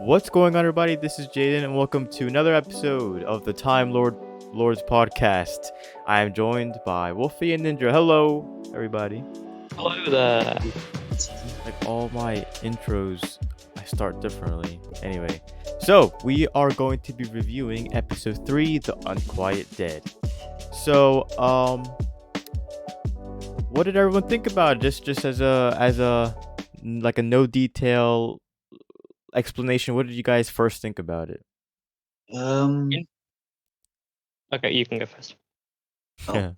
What's going on, everybody? This is Jayden, and welcome to another episode of the Lords podcast. I am joined by Wolifee and Nindra. Hello, everybody. Hello there. Like all my intros, I start differently. Anyway, so we are going to be reviewing episode 3, The Unquiet Dead. So, what did everyone think about it? Just as a like a no detail explanation, what did you guys first think about it? Okay, you can go first. Yeah.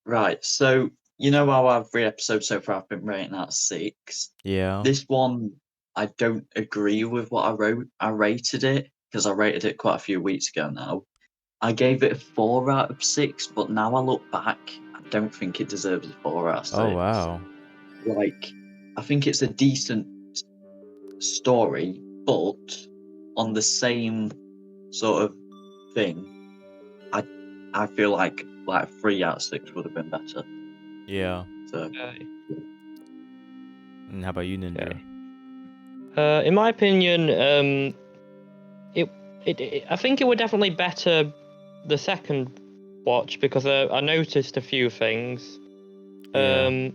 Right, so you know how every episode so far I've been rating out of 6. Yeah. This one, I don't agree with what I wrote. I rated it because I rated it quite a few weeks ago now. I gave it a 4 out of 6, but now I look back, I don't think it deserves a 4 out of 6. Oh wow. Like, I think it's a decent story, but on the same sort of thing, I feel like 3 out of 6 would have been better. Yeah. So, Okay. And how about you, Nindra? In my opinion, I think it would definitely better the second watch because I noticed a few things, Yeah.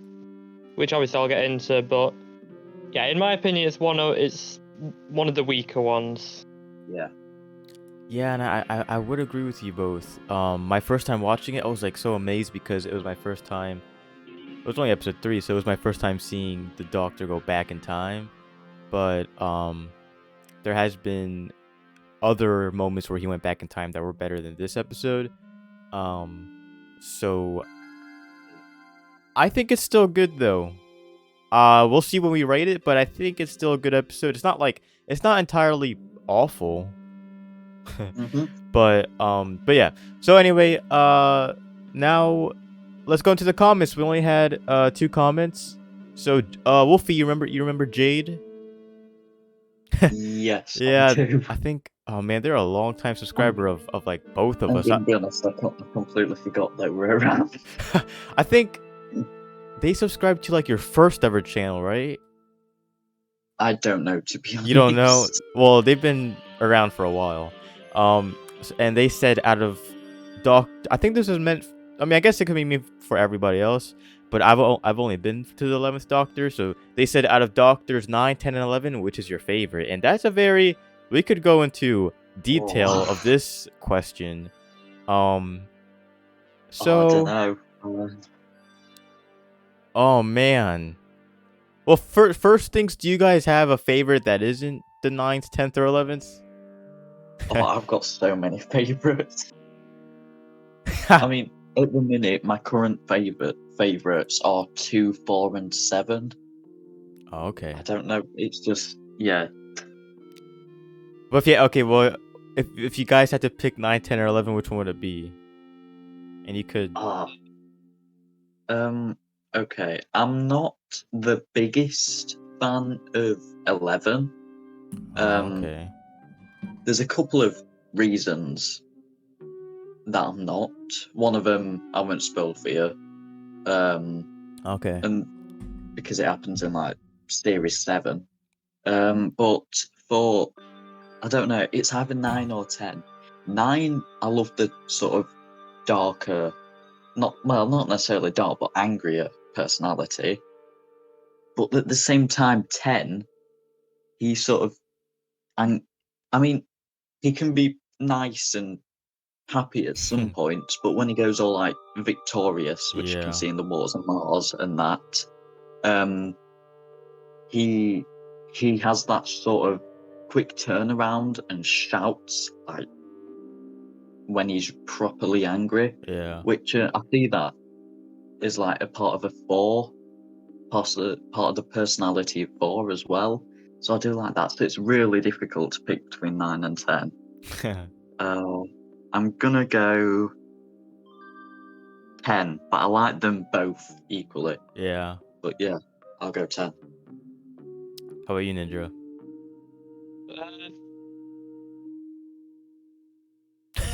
which obviously I'll get into. But yeah, in my opinion, it's one of the weaker ones. yeah. Yeah, and I would agree with you both. My first time watching it, I was like so amazed because it was my first time. It was only episode 3, so it was my first time seeing the Doctor go back in time. But there has been other moments where he went back in time that were better than this episode. So I think it's still good though. We'll see when we rate it, but I think it's still a good episode. It's not entirely awful. Mm-hmm. But yeah. So anyway, now let's go into the comments. We only had 2 comments. So Wolifee, you remember Jade? Yes. Yeah, I do. I think. Oh man, they're a long time subscriber of like both of I'm us. gonna be honest, I completely forgot they were around. I think they subscribed to like your first ever channel, right? I don't know, to be honest. You don't know? Well, they've been around for a while. And they said out of I think this is meant. I mean, I guess it could be meant for everybody else, but I've only been to the 11th Doctor, so they said out of Doctors 9, 10, and 11, which is your favorite? And that's a very. We could go into detail of this question. So. I don't know. Oh man. Well, first things, do you guys have a favorite that isn't the 9th, 10th, or 11th? I've got so many favourites. I mean, at the minute, my current favourites are 2, 4, and 7. Oh, okay. I don't know. It's just But yeah, okay. Well, if you guys had to pick 9, 10, or 11, which one would it be? And you could. Okay. I'm not the biggest fan of 11. Okay. There's a couple of reasons that I'm not. One of them I won't spoil for you. Okay. And because it happens in like series 7. But for I don't know, it's either 9 or 10. 9, I love the sort of darker, not necessarily dark, but angrier personality. But at the same time, 10, he sort of, and I mean, he can be nice and happy at some points, but when he goes all like victorious, which you can see in the Wars of Mars and that, he has that sort of quick turnaround and shouts like when he's properly angry. Yeah. Which I see that is like a part of a 4, part of the personality of 4 as well. So I do like that. So it's really difficult to pick between 9 and 10. I'm gonna go 10, but I like them both equally. Yeah. But yeah, I'll go 10. How about you, Nindra?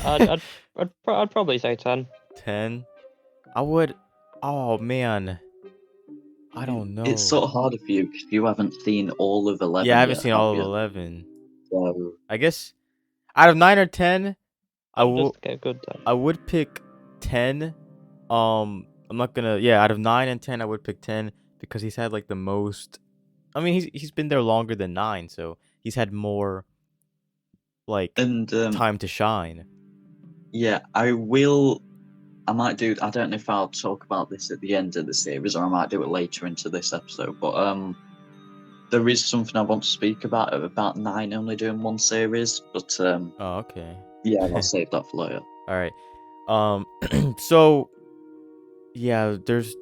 I'd probably say 10. 10. I would. Oh man. I don't know. It's sort of harder for you because you haven't seen all of 11 Yeah, I haven't yet, seen have all of you? 11. So, I guess out of 9 or 10, Just get good then. I would pick 10. I'm not gonna. Yeah, out of 9 and 10, I would pick 10 because he's had like the most. I mean, he's been there longer than 9, so he's had more like and time to shine. yeah, I might do. I don't know if I'll talk about this at the end of the series, or I might do it later into this episode. But there is something I want to speak about 9 only doing one series. But Oh, okay. yeah, I'll save that for later. All right. So yeah, there's.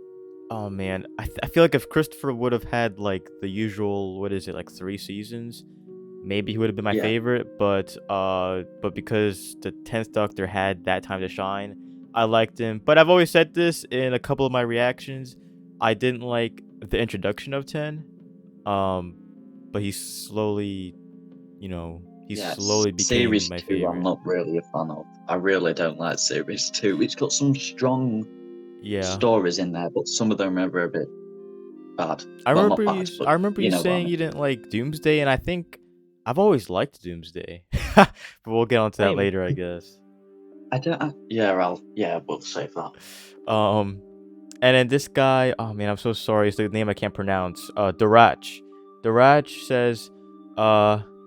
Oh man, I feel like if Christopher would have had like the usual, what is it, like 3 seasons, maybe he would have been my Yeah. favorite. But because the 10th Doctor had that time to shine, I liked him. But I've always said this in a couple of my reactions. I didn't like the introduction of 10. But he slowly, slowly became Series my 2, favorite. I'm not really a fan of. I really don't like Series 2. It's got some strong stories in there, but some of them are a bit bad. I Well, remember not bad, but I remember you know what I saying mean. you didn't like Doomsday, and I think I've always liked Doomsday. But we'll get onto that Same. later, I guess. We'll save that. And then this guy, oh man, I'm so sorry, it's the name I can't pronounce. Darach. Darach says,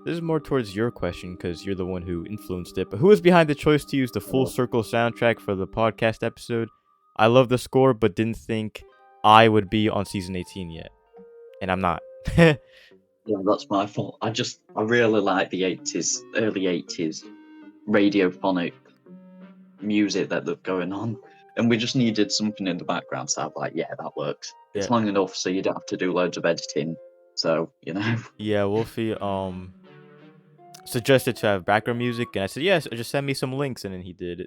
this is more towards your question because you're the one who influenced it. But who was behind the choice to use the Full Circle soundtrack for the podcast episode? I love the score, but didn't think I would be on season 18 yet, and I'm not. Yeah, that's my fault. I really like the early 80s radiophonic music that they're going on. And we just needed something in the background, so I'm like, yeah, that works. It's long enough so you don't have to do loads of editing. So, Yeah, Wolifee suggested to have background music, and I said, yes, just send me some links, and then he did.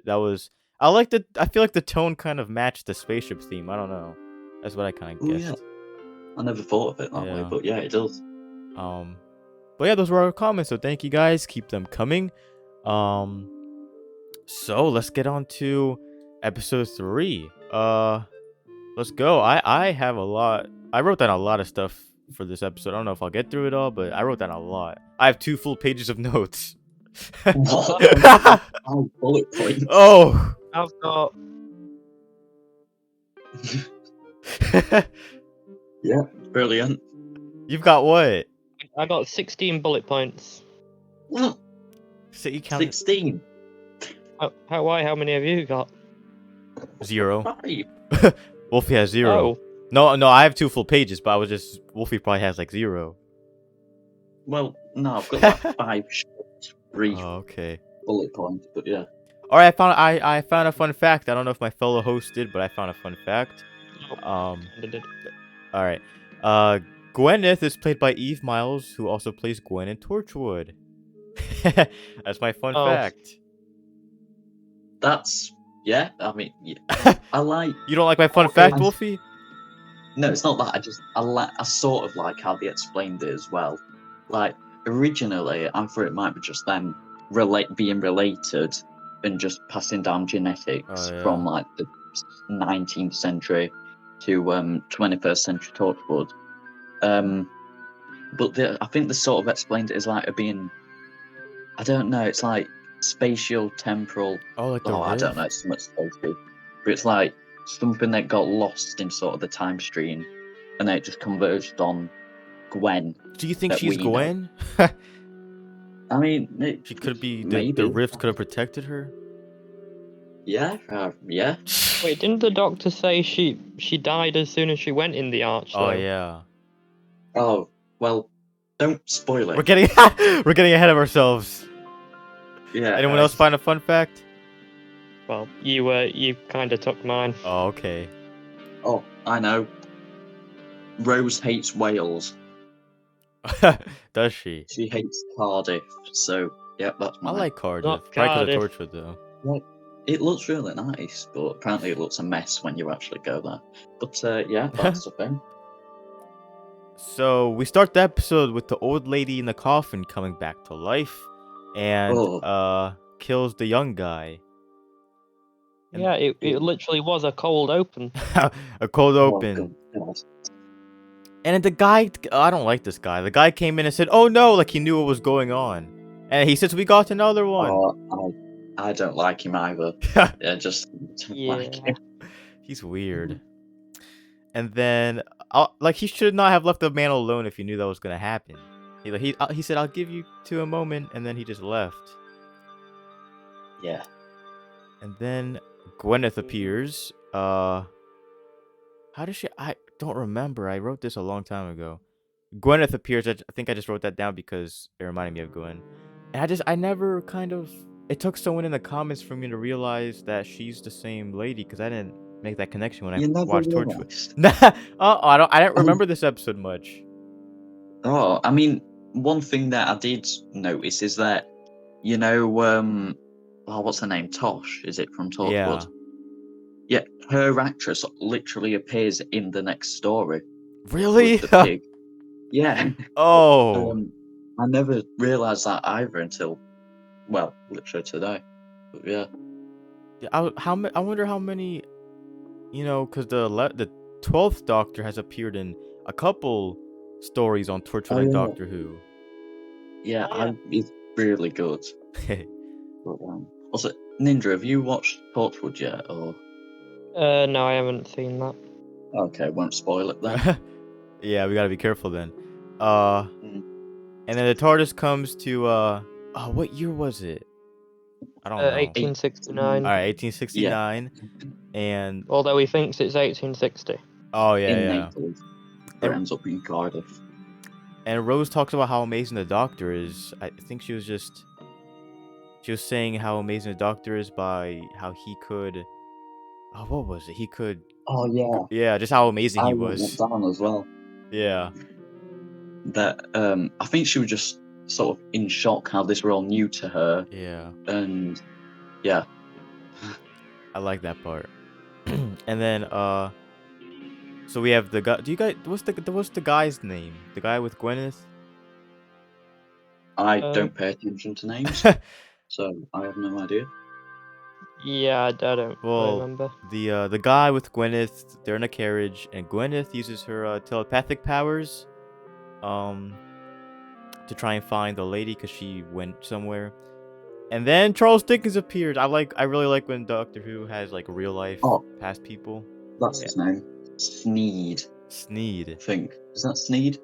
I feel like the tone kind of matched the spaceship theme. I don't know. That's what I kind of guessed. Yeah. I never thought of it that way, but yeah, it does. But yeah, those were our comments, so thank you guys. Keep them coming. So let's get on to episode 3. Let's go. I have a lot. I wrote down a lot of stuff for this episode. I don't know if I'll get through it all, but I wrote down a lot. I have 2 full pages of notes. What? Oh, bullet points. Oh. I've got. Yeah, brilliant. You've got what? I got 16 bullet points. So you count 16. How many have you got? 0. 5. Wolfie has 0. Oh. No, I have 2 full pages, but Wolfie probably has like 0. Well, no, I've got like 5 short, 3 okay. bullet points, but yeah. Alright, I found a fun fact. I don't know if my fellow host did, but I found a fun fact. Alright. Gwyneth is played by Eve Miles, who also plays Gwen in Torchwood. That's my fun fact. That's I mean, yeah. I like. You don't like my fun fact, Wolfie? No, it's not that. I sort of like how they explained it as well. Like originally, I thought it might be just them being related and just passing down genetics from like the 19th century to 21st century Torchwood. But I think they sort of explained it as like being. I don't know. It's like spatial, temporal. I don't know. It's so much spacey, but it's like something that got lost in sort of the time stream, and then it just converged on Gwen. Do you think she's Gwen? I mean, she could be. Maybe. The rift could have protected her. Yeah. Wait, didn't the Doctor say she died as soon as she went in the arch? Oh yeah. Oh well, don't spoil it. We're getting ahead of ourselves. Yeah. Anyone else find a fun fact? Well, you kind of took mine. Oh, okay. Oh, I know. Rose hates Wales. Does she? She hates Cardiff. So, yeah, that's mine. I like Cardiff. Not Probably Cardiff. because of Torchwood, though. Well, it looks really nice, but apparently it looks a mess when you actually go there. But yeah, that's the thing. So we start the episode with the old lady in the coffin coming back to life, and kills the young guy. Yeah, it literally was a cold open. A cold open. God. And then the guy, I don't like this guy. The guy came in and said, "Oh no!" Like he knew what was going on, and he says, "We got another one." I don't like him either. I just don't like Yeah. him. He's weird. And then, like, he should not have left the man alone if he knew that was gonna happen. He said, "I'll give you to a moment," and then he just left. Yeah. And then Gwyneth appears. How does she? I don't remember. I wrote this a long time ago. Gwyneth appears. I think I just wrote that down because it reminded me of Gwen. And I never kind of. It took someone in the comments for me to realize that she's the same lady because I didn't make that connection when I You never watched Torchwood. realised? Nah, I don't remember this episode much. Oh, I mean, one thing that I did notice is that, you know, what's her name? Tosh, is it from Torchwood? Yeah, her actress literally appears in the next story. Really? With the pig. Yeah. Oh. I never realised that either until, well, literally today. But yeah. I wonder how many, because the 12th Doctor has appeared in a couple stories on Torchwood and Doctor Who. Yeah, it's really good. But, also, Nindra, have you watched Torchwood yet? Or No, I haven't seen that. okay, won't spoil it then. Yeah, we gotta be careful then. And then the TARDIS comes to what year was it? I don't know. 1869. All right, 1869, and although he thinks it's 1860. Oh yeah, in yeah. Naples, it ends up in Cardiff. And Rose talks about how amazing the Doctor is. I think she was saying how amazing the Doctor is by how he could. Oh, what was it? He could. Oh yeah. Yeah, just how amazing he was. Went down as well. Yeah. That I think she was just sort of in shock how this were all new to her. Yeah. And yeah. I like that part. And then so we have the guy. Do you guys? What's the guy's name? The guy with Gwyneth. I don't pay attention to names, so I have no idea. Yeah, I don't remember. The guy with Gwyneth, they're in a carriage, and Gwyneth uses her telepathic powers, to try and find the lady because she went somewhere. And then Charles Dickens appears. I really like when Doctor Who has like real life past people. That's his name. Sneed. Sneed. I think. Is that Sneed?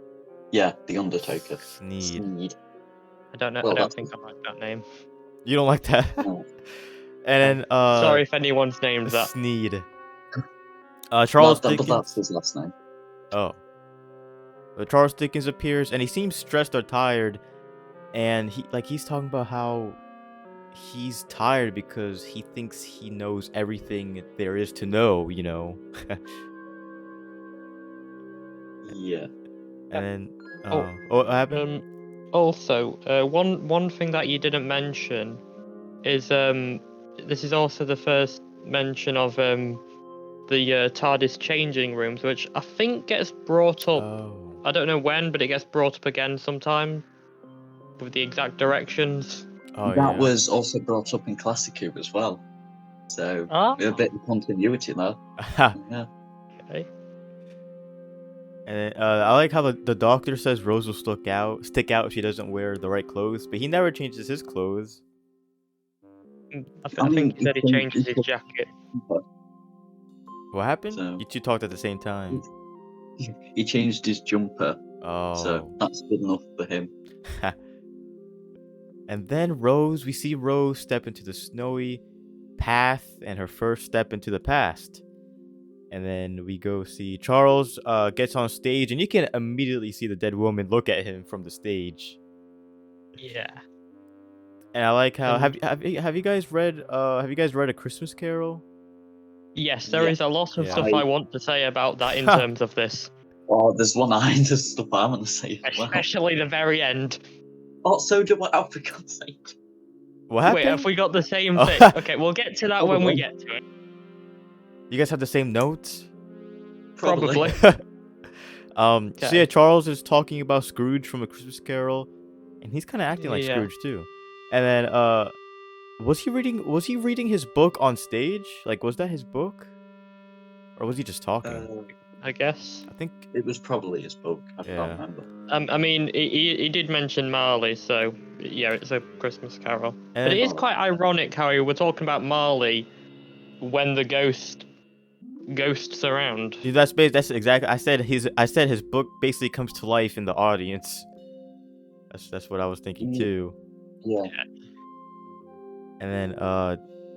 Yeah, the Undertaker. Sneed. I don't know. Well, I don't think I like that name. You don't like that? No. And then sorry if anyone's named that. Sneed. Charles Dickens. But that's his last name. Oh. Charles Dickens appears, and he seems stressed or tired, and he's talking about how he's tired because he thinks he knows everything there is to know, Yeah. And then what happened? Also, one thing that you didn't mention is this is also the first mention of the TARDIS changing rooms, which I think gets brought up. I don't know when, but it gets brought up again sometime with the exact directions. That was also brought up in Classic Who as well. So a bit of continuity there. Yeah. Okay. And I like how the Doctor says Rose will stick out if she doesn't wear the right clothes, but he never changes his clothes. I think he said he changes his jacket. What happened? So, you two talked at the same time. He changed his jumper. Oh. So that's good enough for him. And then we see Rose step into the snowy path and her first step into the past. And then we go see Charles gets on stage, and you can immediately see the dead woman look at him from the stage. Yeah. And I like how have you guys read A Christmas Carol? Yes, there is a lot of stuff I want to say about that in terms of this. Oh, there's one line of stuff I want to say as well. Especially the very end. Oh, so do I. Oh, for God's sake. What happened? Wait, have we got the same thing? Okay, we'll get to that when we get to it. You guys have the same notes? Probably. So yeah, Charles is talking about Scrooge from A Christmas Carol, and he's kind of acting like Scrooge too. And then was he reading his book on stage? Like, was that his book, or was he just talking? I guess. I think. It was probably his book. I Yeah. can't remember. I mean, he did mention Marley, so yeah, it's a Christmas Carol. But it And is quite ironic how we were talking about Marley when the ghosts around. dude, that's exactly. I said his book basically comes to life in the audience. That's what I was thinking too. Yeah. And then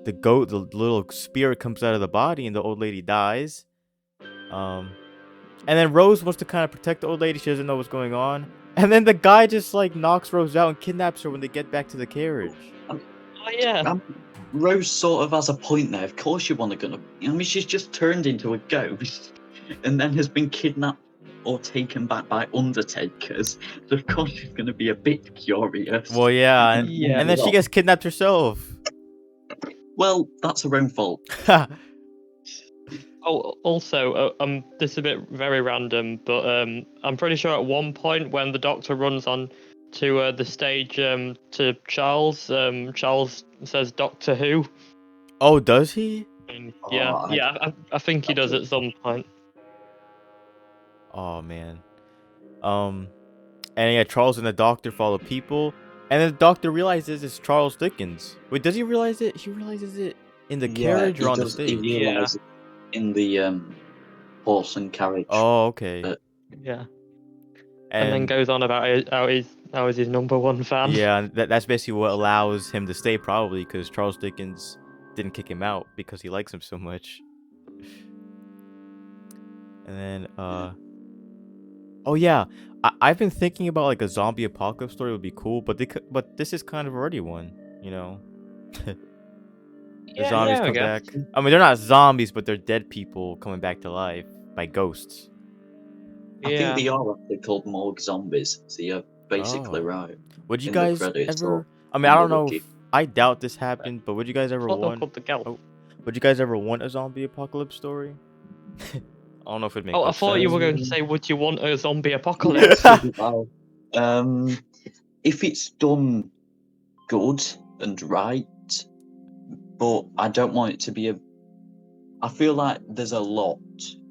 the little spirit comes out of the body, and the old lady dies. And then Rose wants to kind of protect the old lady. She doesn't know what's going on. And then the guy just like knocks Rose out and kidnaps her when they get back to the carriage. Oh yeah. Rose sort of has a point there. Of course, you want to gonna. I mean, she's just turned into a ghost, and then has been kidnapped or taken back by undertakers. So of course, she's gonna be a bit curious. Well, yeah, and, Yeah. and then she gets kidnapped herself. Well, that's her own fault. Oh, also, this is a bit very random, but I'm pretty sure at one point when the Doctor runs on to the stage to Charles, Charles says Doctor Who. Oh, does he? And Oh, I think he does at some point. Oh man. And yeah, Charles and the Doctor follow people, and then the Doctor realizes it's Charles Dickens. Wait, does he realize it? He realizes it in the carriage or on the stage? He realizes it in the horse and carriage. Oh, okay. Yeah. And then goes on about how he's his number one fan. Yeah, and that's basically what allows him to stay, probably, because Charles Dickens didn't kick him out because he likes him so much. And then, oh yeah, I've been thinking about like a zombie apocalypse story would be cool, but this is kind of already one, you know. The zombies come back. I mean, they're not zombies, but they're dead people coming back to life by ghosts. I think they are actually called morgue zombies, so you're basically right. Would you In the guys credits ever? or I mean, I don't the know. wiki. I doubt this happened, but would you guys ever What they're want? called the Gelp. Oh, would you guys ever want a zombie apocalypse story? I don't know if it'd make. Oh, I much thought you sense. were going to say, "Would you want a zombie apocalypse?" If it's done good and right, but I don't want it to be a. I feel like there's a lot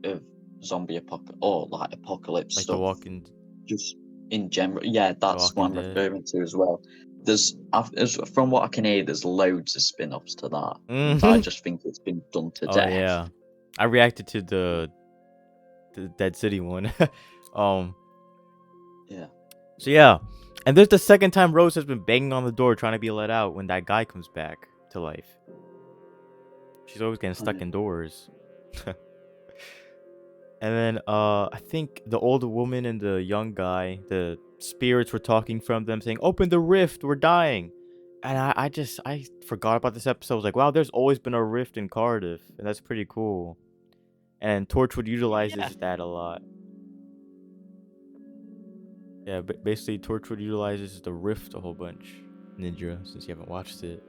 of zombie apocalypse Like stuff. The Walking. Just in general, yeah, that's what I'm Walking Dead. referring to as well. From what I can hear, there's loads of spin-offs to that. Mhm. But I just think it's been done to Oh death. yeah, I reacted to the Dead City one. Yeah. So yeah, and there's the second time Rose has been banging on the door trying to be let out when that guy comes back to life. She's always getting stuck indoors. And then I think the old woman and the young guy, the spirits were talking from them saying, "Open the rift, we're dying." And I forgot about this episode. I was like, wow, there's always been a rift in Cardiff, and that's pretty cool. And Torchwood utilizes that a lot. Yeah, but basically Torchwood utilizes the rift a whole bunch. Nindra, since you haven't watched it.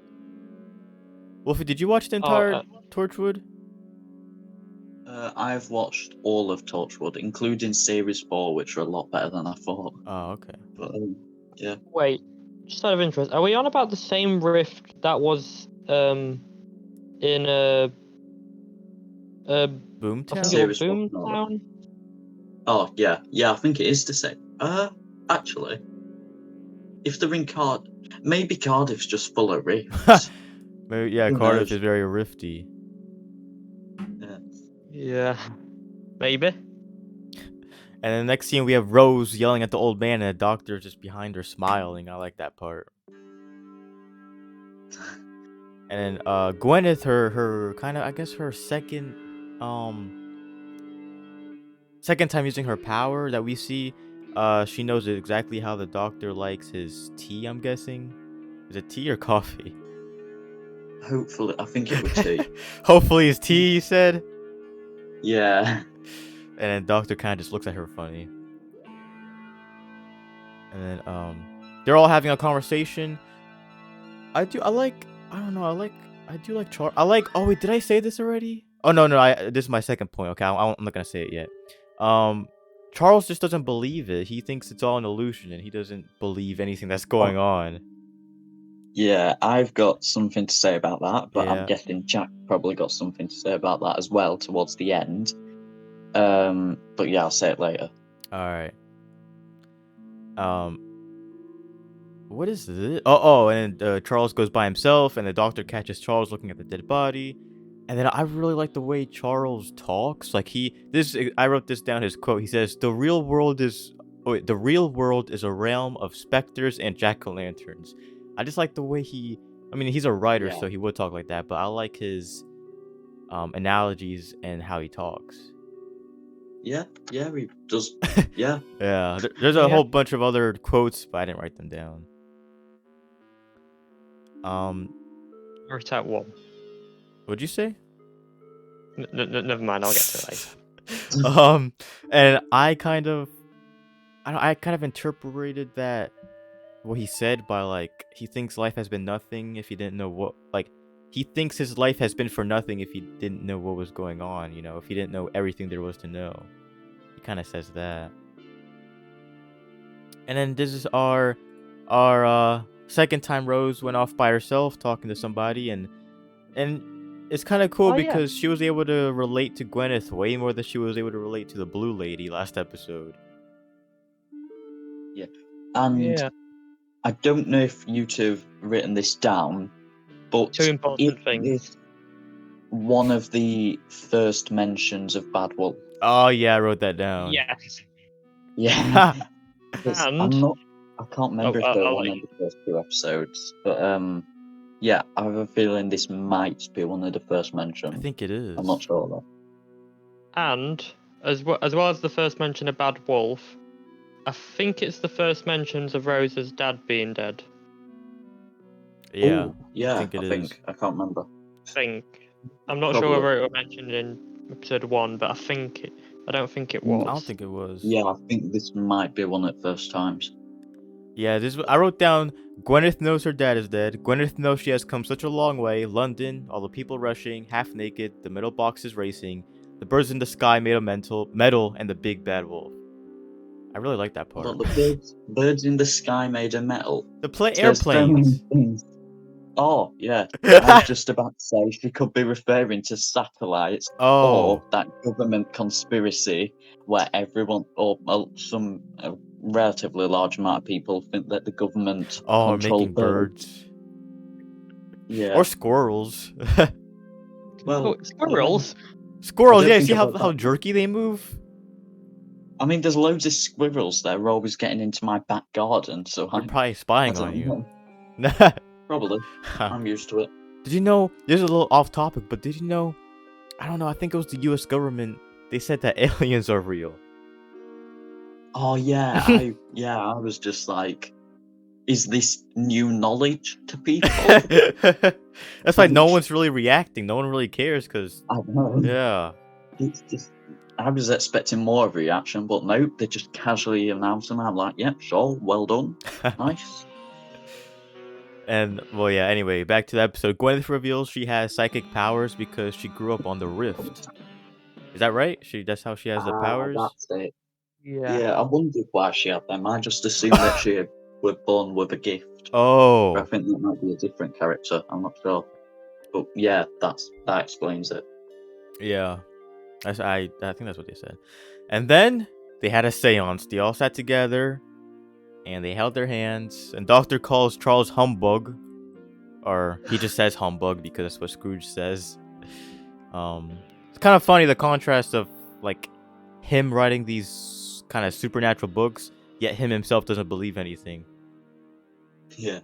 Wolfie, did you watch the entire Torchwood? I've watched all of Torchwood, including Series 4, which are a lot better than I thought. Oh, okay. But, yeah. Wait, just out of interest, are we on about the same rift that was in Boomtown? Series four, Boomtown? Oh, yeah. Yeah, I think it is the same. Actually, if they're in Cardiff, maybe Cardiff's just full of rifts. Maybe, yeah, Who Cardiff knows? is very rifty. Yeah, maybe. And the next scene, we have Rose yelling at the old man, and the doctor just behind her smiling. I like that part. And then Gwyneth, her kind of, I guess, her second time using her power that we see. She knows exactly how the doctor likes his tea. I'm guessing, is it tea or coffee? Hopefully, I think it would tea. Hopefully, it's tea. You said. Yeah. And then Doctor kind of just looks at her funny. And then they're all having a conversation. I do like Charles. Oh wait, did I say this already? Oh no, this is my second point. Okay, I'm not gonna say it yet. Charles just doesn't believe it. He thinks it's all an illusion, and he doesn't believe anything that's going on. Yeah, I've got something to say about that, but Yeah. I'm guessing Jack probably got something to say about that as well towards the end. But yeah, I'll say it later. All right. What is this? And Charles goes by himself, and the doctor catches Charles looking at the dead body. And then I really like the way Charles talks. Like I wrote this down. His quote. He says, "The real world is a realm of specters and jack-o'-lanterns." I just like the way I mean, he's a writer, Yeah. so he would talk like that. But I like his analogies and how he talks. Yeah, he does. Yeah. Yeah, there's a Yeah. whole bunch of other quotes, but I didn't write them down. Wrote out one. What'd you say? Never mind. I'll get to it later. And I kind of interpreted that what he said by like he thinks life has been nothing if he didn't know what he thinks his life has been for nothing if he didn't know what was going on, if he didn't know everything there was to know. He kind of says that. And then this is our second time Rose went off by herself talking to somebody, and it's kind of cool because she was able to relate to Gwyneth way more than she was able to relate to the blue lady last episode. Yeah. And I don't know if you two have written this down, but Two important things. Is one of the first mentions of Bad Wolf. Oh yeah, I wrote that down. Yes. Yeah. And I can't remember if they're one of the first 2 episodes, but yeah, I have a feeling this might be one of the first mentions. I think it is. I'm not sure though. And as well as the first mention of Bad Wolf, I think it's the first mentions of Rose's dad being dead. Yeah. Ooh, yeah, I think it is. I can't remember. I'm not sure whether it was mentioned in episode 1, but I don't think it was. I don't think it was. Yeah, I think this might be one of the first times. Yeah, I wrote down, Gwyneth knows her dad is dead. Gwyneth knows she has come such a long way. London, all the people rushing, half naked, the middle box is racing, the birds in the sky made of metal, and the big bad wolf. I really like that part. But the birds in the sky made of metal. Airplanes. Oh, yeah. I was just about to say she could be referring to satellites or that government conspiracy where everyone or some relatively large amount of people think that the government control making birds. Yeah. Or squirrels. Well, squirrels? Squirrels, yeah. See how jerky they move? I mean, there's loads of squirrels that are always getting into my back garden, so they're probably spying on you. Probably. I'm used to it. Did you know, this is a little off topic, but did you know, I don't know, I think it was the US government, they said that aliens are real. Oh yeah, I was just like, is this new knowledge to people? That's why no one's really reacting, no one really cares, because, I know. Yeah. It's just, I was expecting more of a reaction, but no, they just casually announced them. I'm like, yep, sure, well done, nice. And, well, yeah, anyway, back to the episode. Gwyneth reveals she has psychic powers because she grew up on the Rift. Is that right? That's how she has the powers? That's it. Yeah, I wondered why she had them. I just assumed that she was born with a gift. Oh. But I think that might be a different character. I'm not sure. But yeah, that explains it. Yeah. I think that's what they said. And then they had a seance. They all sat together and they held their hands. And Doctor calls Charles humbug. Or he just says humbug because that's what Scrooge says. It's kind of funny, the contrast of like him writing these kind of supernatural books, yet him himself doesn't believe anything. Yeah.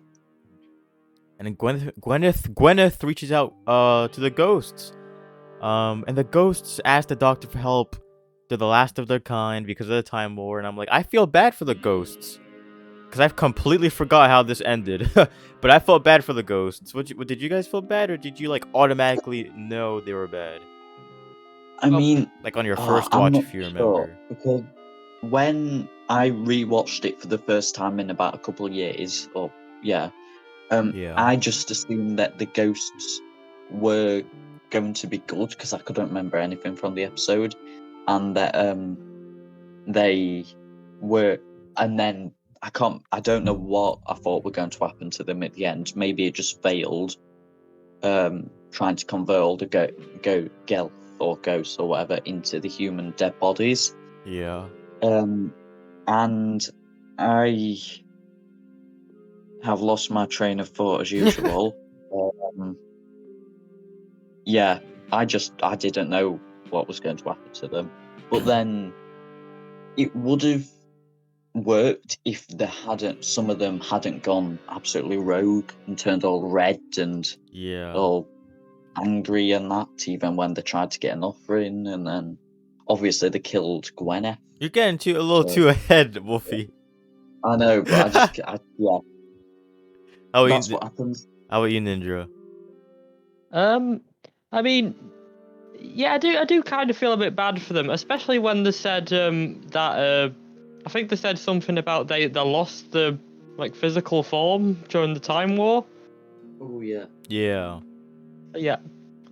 And then Gwyneth reaches out to the ghosts. And the ghosts ask the doctor for help. They're the last of their kind because of the Time War. And I'm like, I feel bad for the ghosts. Because I've completely forgot how this ended. But I felt bad for the ghosts. Did you guys feel bad? Or did you like automatically know they were bad? I mean... Like on your first watch, if you remember. Because when I rewatched it for the first time in about a couple of years, I just assumed that the ghosts were going to be good because I couldn't remember anything from the episode, and that they were, and then I don't know what I thought were going to happen to them at the end. Maybe it just failed trying to convert all the or ghosts or whatever into the human dead bodies. Yeah. And I have lost my train of thought as usual. Yeah, I didn't know what was going to happen to them. But then it would have worked if some of them hadn't gone absolutely rogue and turned all red and Yeah. all angry and that, even when they tried to get an offering, and then obviously they killed Gwyneth. You're getting a little too ahead, Wolifee. I know, but yeah. That's what happens. How about you, Nindra? I mean, yeah, I do kind of feel a bit bad for them, especially when they said that I think they said something about they lost the like physical form during the Time War. Oh yeah. Yeah. Yeah.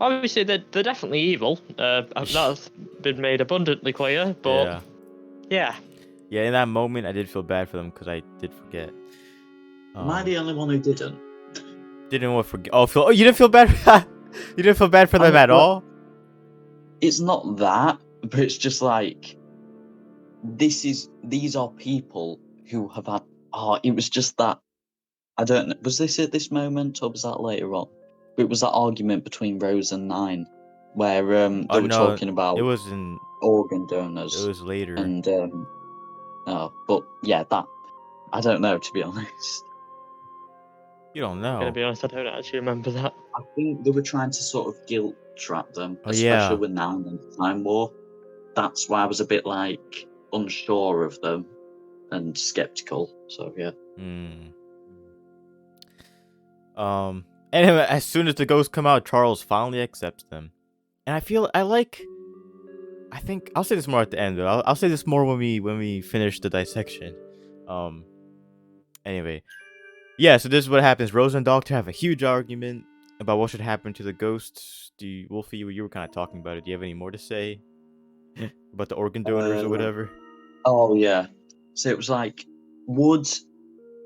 Obviously, they're definitely evil. That's been made abundantly clear. But yeah. Yeah, in that moment, I did feel bad for them because I did forget. Am I the only one who didn't? Didn't want to forget. Oh, you didn't feel bad. You didn't feel bad for them at all. It's not that, but it's just like these are people who have had. Oh, it was just that. I don't know. Was this at this moment or was that later on? It was that argument between Rose and Nine, where they were talking about. It was in organ donors. It was later. And but yeah, that I don't know, to be honest. You don't know. I'm gonna be honest, I don't actually remember that. I think they were trying to sort of guilt trap them, Oh, especially with Nine and the Time War. That's why I was a bit like unsure of them and skeptical. So yeah. Anyway, as soon as the ghosts come out, Charles finally accepts them, and I think I'll say this more at the end. Though I'll say this more when we finish the dissection. Anyway, yeah. So this is what happens. Rose and Doctor have a huge argument about what should happen to the ghosts. Wolifee, you were kind of talking about it. Do you have any more to say about the organ donors or whatever? Oh yeah. So it was like, would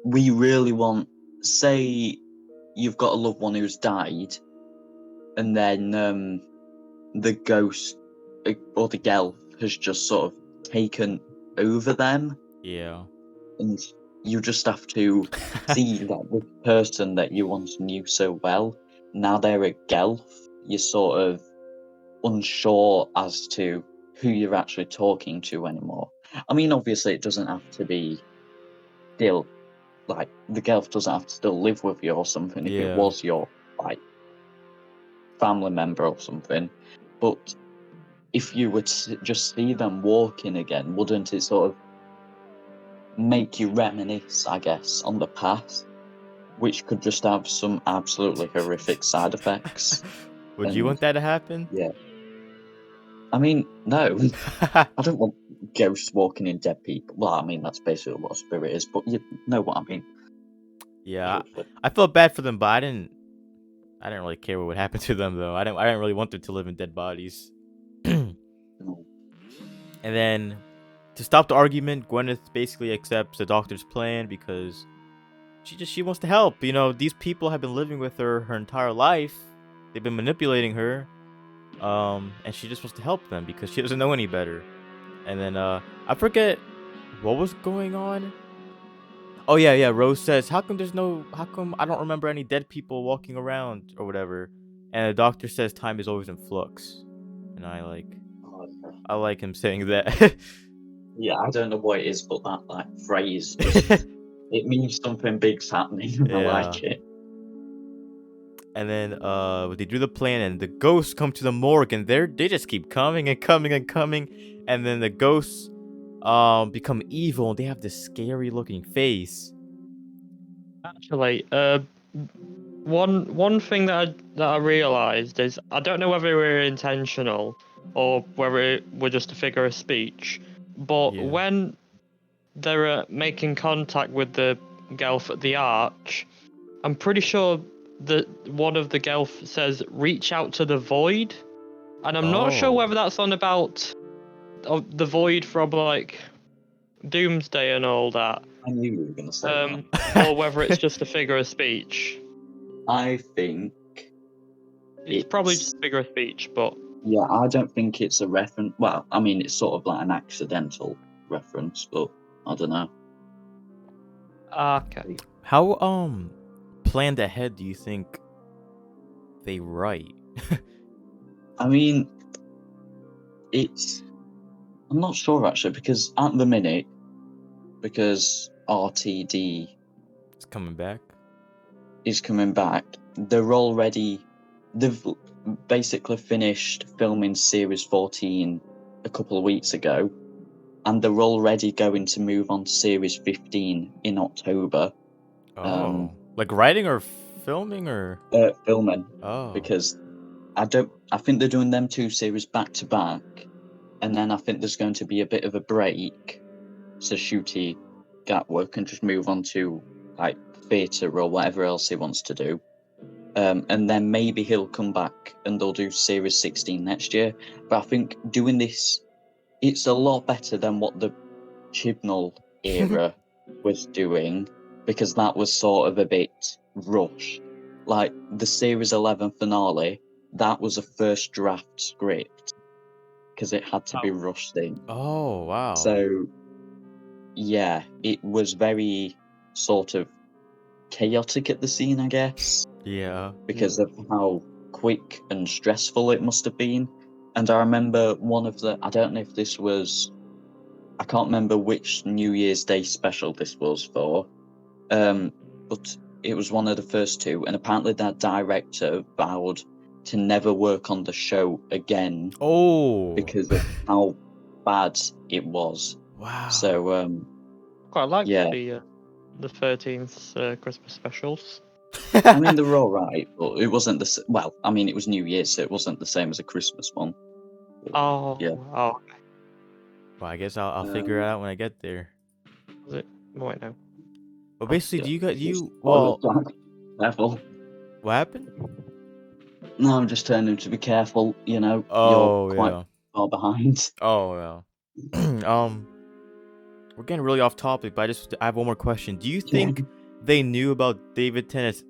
we really want? Say you've got a loved one who's died, and then the ghost or the gelf has just sort of taken over them. Yeah. And you just have to see that the person that you once knew so well, now they're a gelf, you're sort of unsure as to who you're actually talking to anymore. I mean, obviously it doesn't have to be still, like, the gelf doesn't have to still live with you or something if it was your, like, family member or something. But if you were to just see them walking again, wouldn't it sort of make you reminisce, I guess, on the past, which could just have some absolutely horrific side effects? Would you want that to happen? Yeah. I mean, no. I don't want ghosts walking in dead people. Well, I mean, that's basically what a spirit is, but you know what I mean. Yeah, I felt bad for them, but I didn't really care what would happen to them, though. I didn't really want them to live in dead bodies. And then, to stop the argument, Gwyneth basically accepts the Doctor's plan because she wants to help. You know, these people have been living with her entire life. They've been manipulating her, and she just wants to help them because she doesn't know any better. And then I forget what was going on. Oh yeah. Rose says, "How come I don't remember any dead people walking around or whatever?" And the Doctor says, "Time is always in flux," and I like him saying that. Yeah, I don't know what it is, but that phrase just it means something big's happening. I like it. And then they do the plan, and the ghosts come to the morgue, and they just keep coming and coming and coming, and then the ghosts become evil, and they have this scary looking face. Actually, one thing that I realized is, I don't know whether we're intentional or whether we're just a figure of speech, but when they're making contact with the Gelf at the Arch, I'm pretty sure that one of the Gelf says, "Reach out to the void," and I'm not sure whether that's on about the void from like Doomsday and all that. I knew you were going to say that. Or whether it's just a figure of speech. I think it's probably just a figure of speech, but Yeah, I don't think it's a reference. Well, I mean, it's sort of like an accidental reference, but I don't know. Okay. How planned ahead do you think they write? I mean, I'm not sure actually, because at the minute, because RTD It's coming back. is coming back, they've basically finished filming series 14 a couple of weeks ago, and they're already going to move on to series 15 in October. Oh, like writing or filming or Filming, oh. because I think they're doing them two series back to back, and then I think there's going to be a bit of a break, so Shooty Gatwork can just move on to like theatre or whatever else he wants to do. And then maybe he'll come back and they'll do series 16 next year. But I think doing this, it's a lot better than what the Chibnall era was doing, because that was sort of a bit rushed. Like the series 11 finale, that was a first draft script because it had to be rushed in. Oh wow. So yeah, it was very sort of chaotic at the scene, I guess, Yeah. because of how quick and stressful it must have been. And I remember I don't know if this was, I can't remember which New Year's Day special this was for, but it was one of the first two, and apparently that director vowed to never work on the show again Oh. because of how bad it was. Wow. So Quite like yeah. the 13th Christmas specials. I mean, they were all right, but it wasn't well, I mean, it was New Year's, so it wasn't the same as a Christmas one. Oh, yeah. Oh, Well, I guess I'll figure it out when I get there. was it? Wait, no. But basically, do you got you? Well, Well, careful. what happened? No, I'm just telling him to be careful. You know, Oh you're quite yeah. far behind. Oh yeah. We're getting really off topic, but I have one more question. Do you think they knew about David Tennant's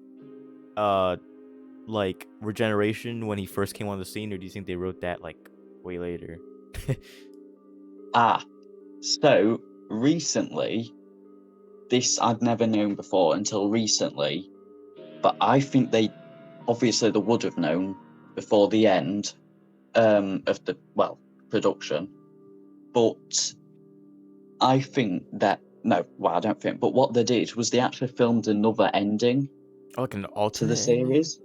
like regeneration when he first came on the scene, or do you think they wrote that like way later? So recently, this I'd never known before until recently, but I think they would have known before the end of the production, but I think that I don't think, but what they did was they actually filmed another ending Like an to alternate the series.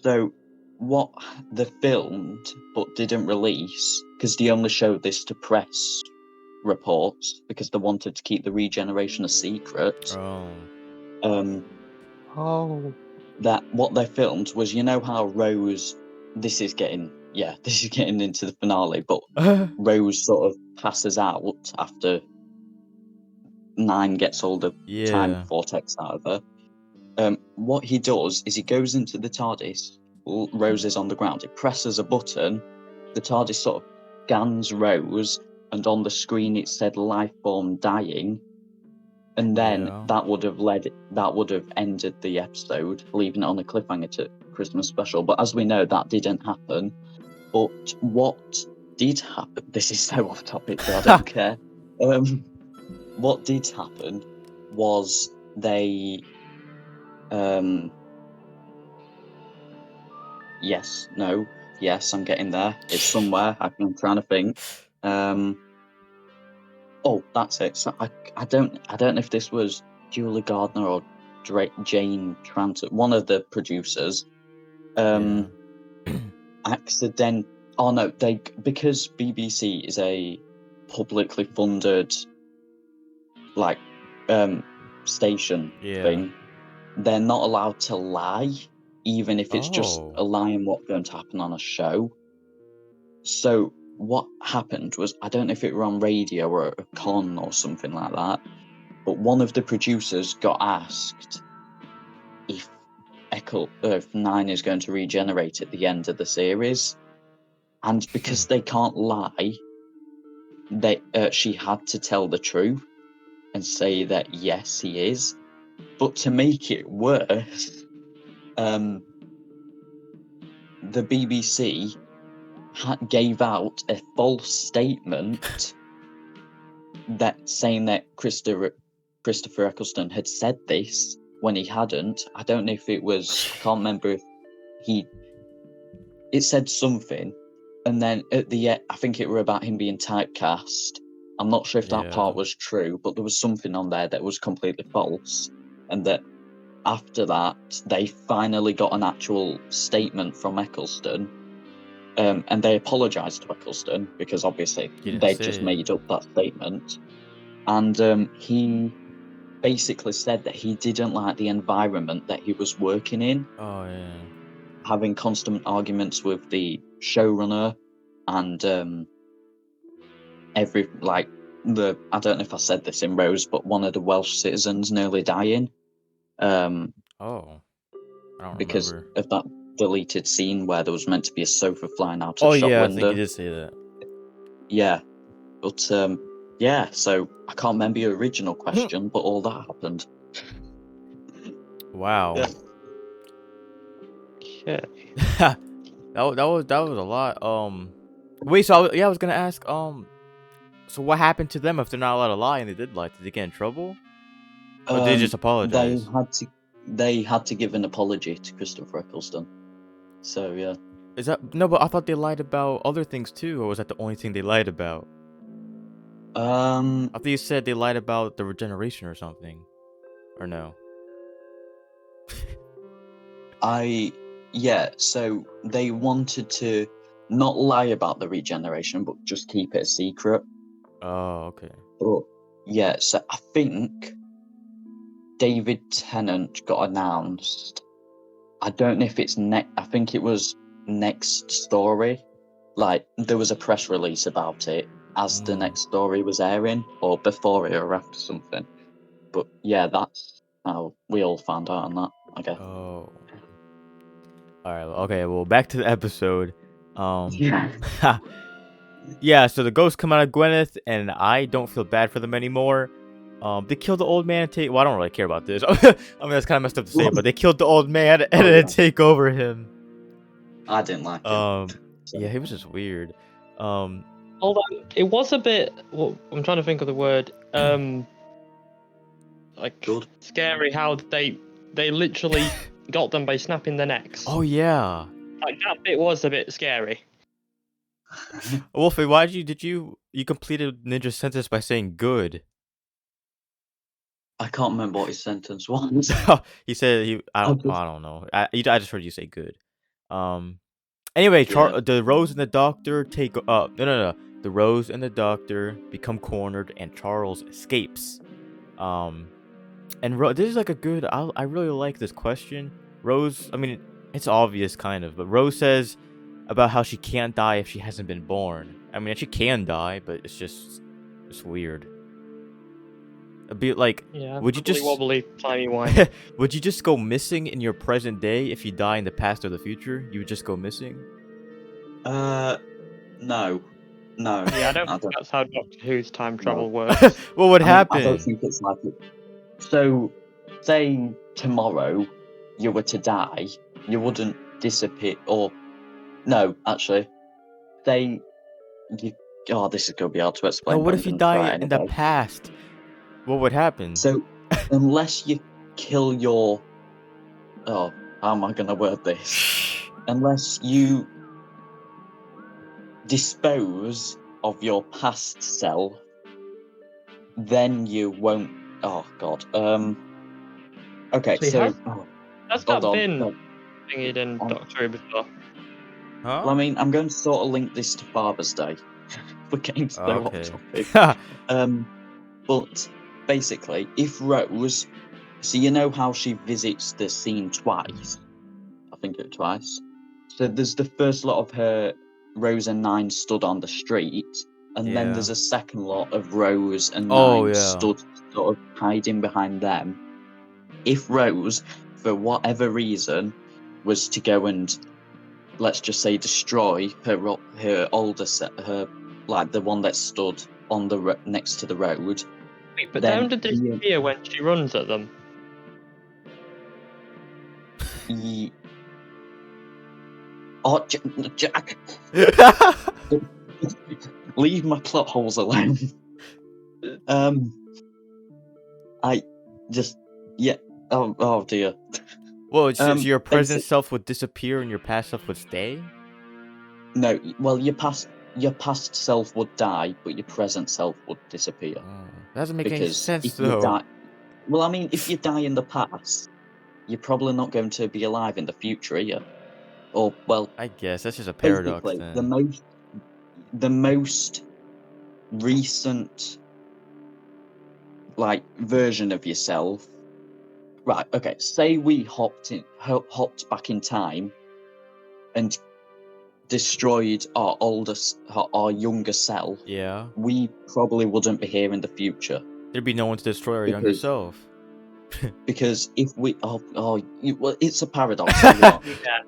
So what they filmed but didn't release, because they only showed this to press reports because they wanted to keep the regeneration a secret. That what they filmed was, you know how Rose, this is getting into the finale, but Rose sort of passes out after 9 gets all the time vortex out of her. What he does is he goes into the TARDIS. Rose is on the ground. He presses a button. The TARDIS sort of scans Rose, and on the screen it said life form dying. And then that would have ended the episode, leaving it on a cliffhanger to Christmas special. But as we know, that didn't happen. But what did happen? This is so off topic, but I don't care. What did happen was they yes, I'm getting there. It's somewhere. I'm trying to think. Oh, that's it. So I don't know if this was Julie Gardner or Jane Tranter, one of the producers. Oh no, because BBC is a publicly funded station thing, they're not allowed to lie, even if it's just a lie in what's going to happen on a show. So what happened was, I don't know if it were on radio or a con or something like that, but one of the producers got asked if Earth 9 is going to regenerate at the end of the series, and because they can't lie, she had to tell the truth and say that yes, he is. But to make it worse, the BBC gave out a false statement that saying that Christopher Eccleston had said this when he hadn't. I don't know if it was. I can't remember if it said something, and then at the end, I think it were about him being typecast. I'm not sure if that part was true, but there was something on there that was completely false, and that after that they finally got an actual statement from Eccleston, and they apologised to Eccleston because obviously they just made up that statement, and he basically said that he didn't like the environment that he was working in. Oh yeah. Having constant arguments with the showrunner, and I don't know if I said this in Rose, but one of the Welsh citizens nearly dying. Oh, I don't because remember. of that deleted scene where there was meant to be a sofa flying out of Oh the shop yeah, window. I think you did say that. Yeah, but yeah. So I can't remember your original question, but all that happened. Wow. Yeah. that was a lot. Wait. So I was gonna ask. So what happened to them if they're not allowed to lie and they did lie? Did they get in trouble? Or did they just apologize? They had to give an apology to Christopher Eccleston. So yeah. Is that no? But I thought they lied about other things too, or was that the only thing they lied about? I thought you said they lied about the regeneration or something, or no? So they wanted to not lie about the regeneration, but just keep it a secret. Oh, okay. But yeah, so I think David Tennant got announced. I don't know if it's I think it was next story. Like there was a press release about it as the next story was airing, or before it or after something. But yeah, that's how we all found out on that, I guess. Oh. Alright, okay, well, back to the episode. Yeah. Yeah, so the ghosts come out of Gwyneth, and I don't feel bad for them anymore. They killed the old man and take... Well, I don't really care about this. I mean, that's kind of messed up to say, but they killed the old man and then take over him. I didn't like him. Yeah, he was just weird. Although, it was a bit... Well, I'm trying to think of the word. Like, Good. Scary how they literally got them by snapping their necks. Oh, yeah. Like, that bit was a bit scary. Wolfie, did you completed Ninja's sentence by saying good? I can't remember what his sentence was. He said I don't know. I just heard you say good. Anyway, the Rose and the Doctor take no. The Rose and the Doctor become cornered, and Charles escapes. And this is like a good. I really like this question. Rose, I mean, it's obvious kind of, but Rose says about how she can't die if she hasn't been born. I mean, she can die, but it's weird. A bit like, would you just wobbly timey-wimey? would you just go missing in your present day if you die in the past or the future? You would just go missing? No. Yeah, I don't think that's how Doctor Who's time travel works. What would happen? I don't think it's like it. So, say tomorrow you were to die, you wouldn't disappear, or no, actually, this is going to be hard to explain. No, what if you die in the past? What would happen? So, unless you kill your... Oh, how am I going to word this? Unless you dispose of your past self, then you won't... Oh, God. Okay, so... That's not been thingied in Doctor Who before. Huh? Well, I mean, I'm going to sort of link this to Father's Day. We're getting to the hot topic. But basically, if Rose... So you know how she visits the scene twice? I think it twice. So there's the first lot of her, Rose and Nine stood on the street, and then there's a second lot of Rose and Nine stood sort of hiding behind them. If Rose, for whatever reason, was to go and, let's just say, destroy her older set, like the one that stood on the next to the road. Wait, but don't they disappear when she runs at them? Oh, Jack, leave my plot holes alone. I just yeah. Oh dear. Well, so your present Basic. self would disappear and your past self would stay? No, well, your past self would die, but your present self would disappear. Oh, that doesn't make any Because sense, if you though. die, well, I mean, if you die in the past, you're probably not going to be alive in the future, are you? Or well, I guess that's just a paradox, basically, then. the most recent like version of yourself. Right. Okay. Say we hopped back in time, and destroyed our our younger self. Yeah. We probably wouldn't be here in the future. There'd be no one to destroy our younger self. Because if we well, it's a paradox. So what? Yeah.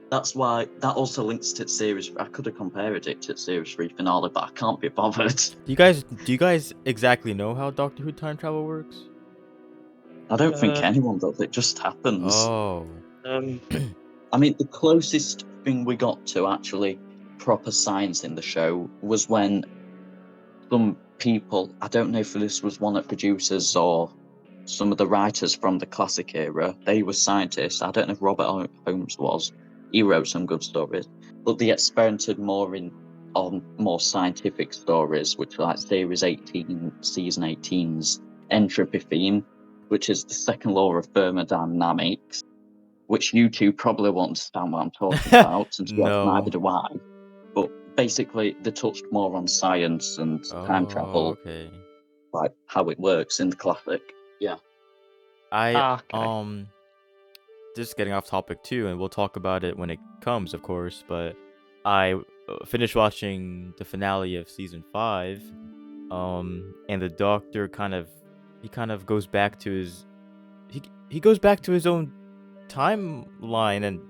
That's why that also links to series. I could have compared it to series 3 finale, but I can't be bothered. Do you guys exactly know how Doctor Who time travel works? I don't think anyone does. It just happens. Oh. I mean, the closest thing we got to actually proper science in the show was when some people, I don't know if this was one of the producers or some of the writers from the classic era, they were scientists. I don't know if Robert Holmes was. He wrote some good stories, but they experimented more on more scientific stories, which are like series 18, season 18's entropy theme, which is the second law of thermodynamics, which you two probably won't understand what I'm talking about, since neither do I. But basically, they touched more on science and time travel, okay. like how it works in the classic. Yeah. Just getting off topic too, and we'll talk about it when it comes, of course. But I finished watching the finale of season 5, and the Doctor kind of goes back to his he goes back to his own timeline and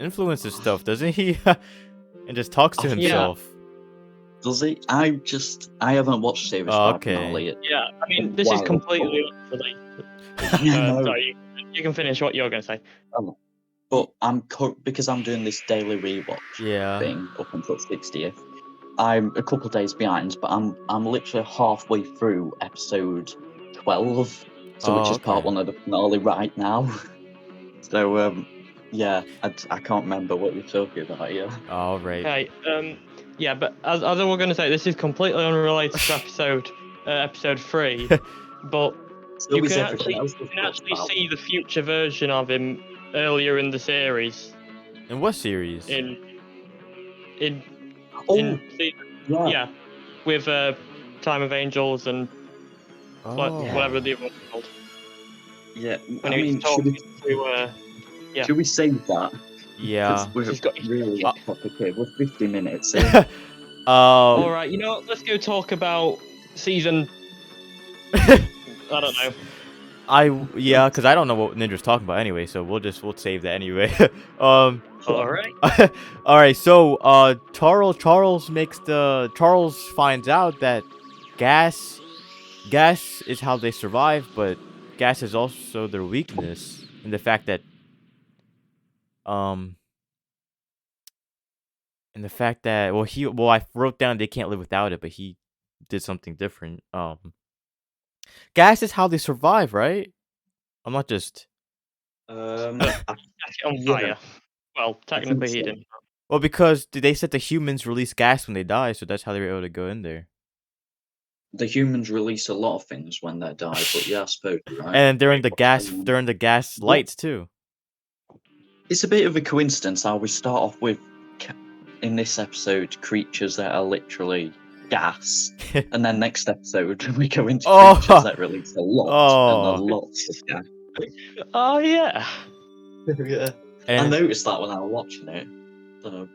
influences stuff, doesn't he? And just talks to himself. Does he? I haven't watched series 5 finale yet. Yeah, I mean, this is completely unrelated. Sorry, you can finish what you're going to say. But because I'm doing this daily rewatch thing up until 60th, I'm a couple days behind, but I'm literally halfway through episode 12, which is part 1 of the finale right now. So yeah, I can't remember what you're talking about. Yeah. All right. Okay. Yeah, but as I was going to say, this is completely unrelated to episode 3, but you can actually see the future version of him earlier in the series. In what series? Yeah, with Time of Angels and whatever the other one's called. Yeah, when he was talking to should we save that? Yeah. We've got really off topic here. We're 50 minutes in. All right, let's go talk about season. I don't know. Because I don't know what Nindra's talking about anyway, so we'll save that anyway. All right. All right. So Charles finds out that gas is how they survive, but gas is also their weakness, in the fact that I wrote down they can't live without it, but he did something different. Gas is how they survive, right? I'm not just on fire. Well, technically he didn't. Well, because they said the humans release gas when they die, so that's how they were able to go in there. The humans release a lot of things when they die, but yeah, I suppose you're right. And they're in the gas lights too. It's a bit of a coincidence how we start off with, in this episode, creatures that are literally gas, and then next episode we go into creatures that release a lot and a lot of gas. Oh yeah. Yeah. I noticed that when I was watching it. So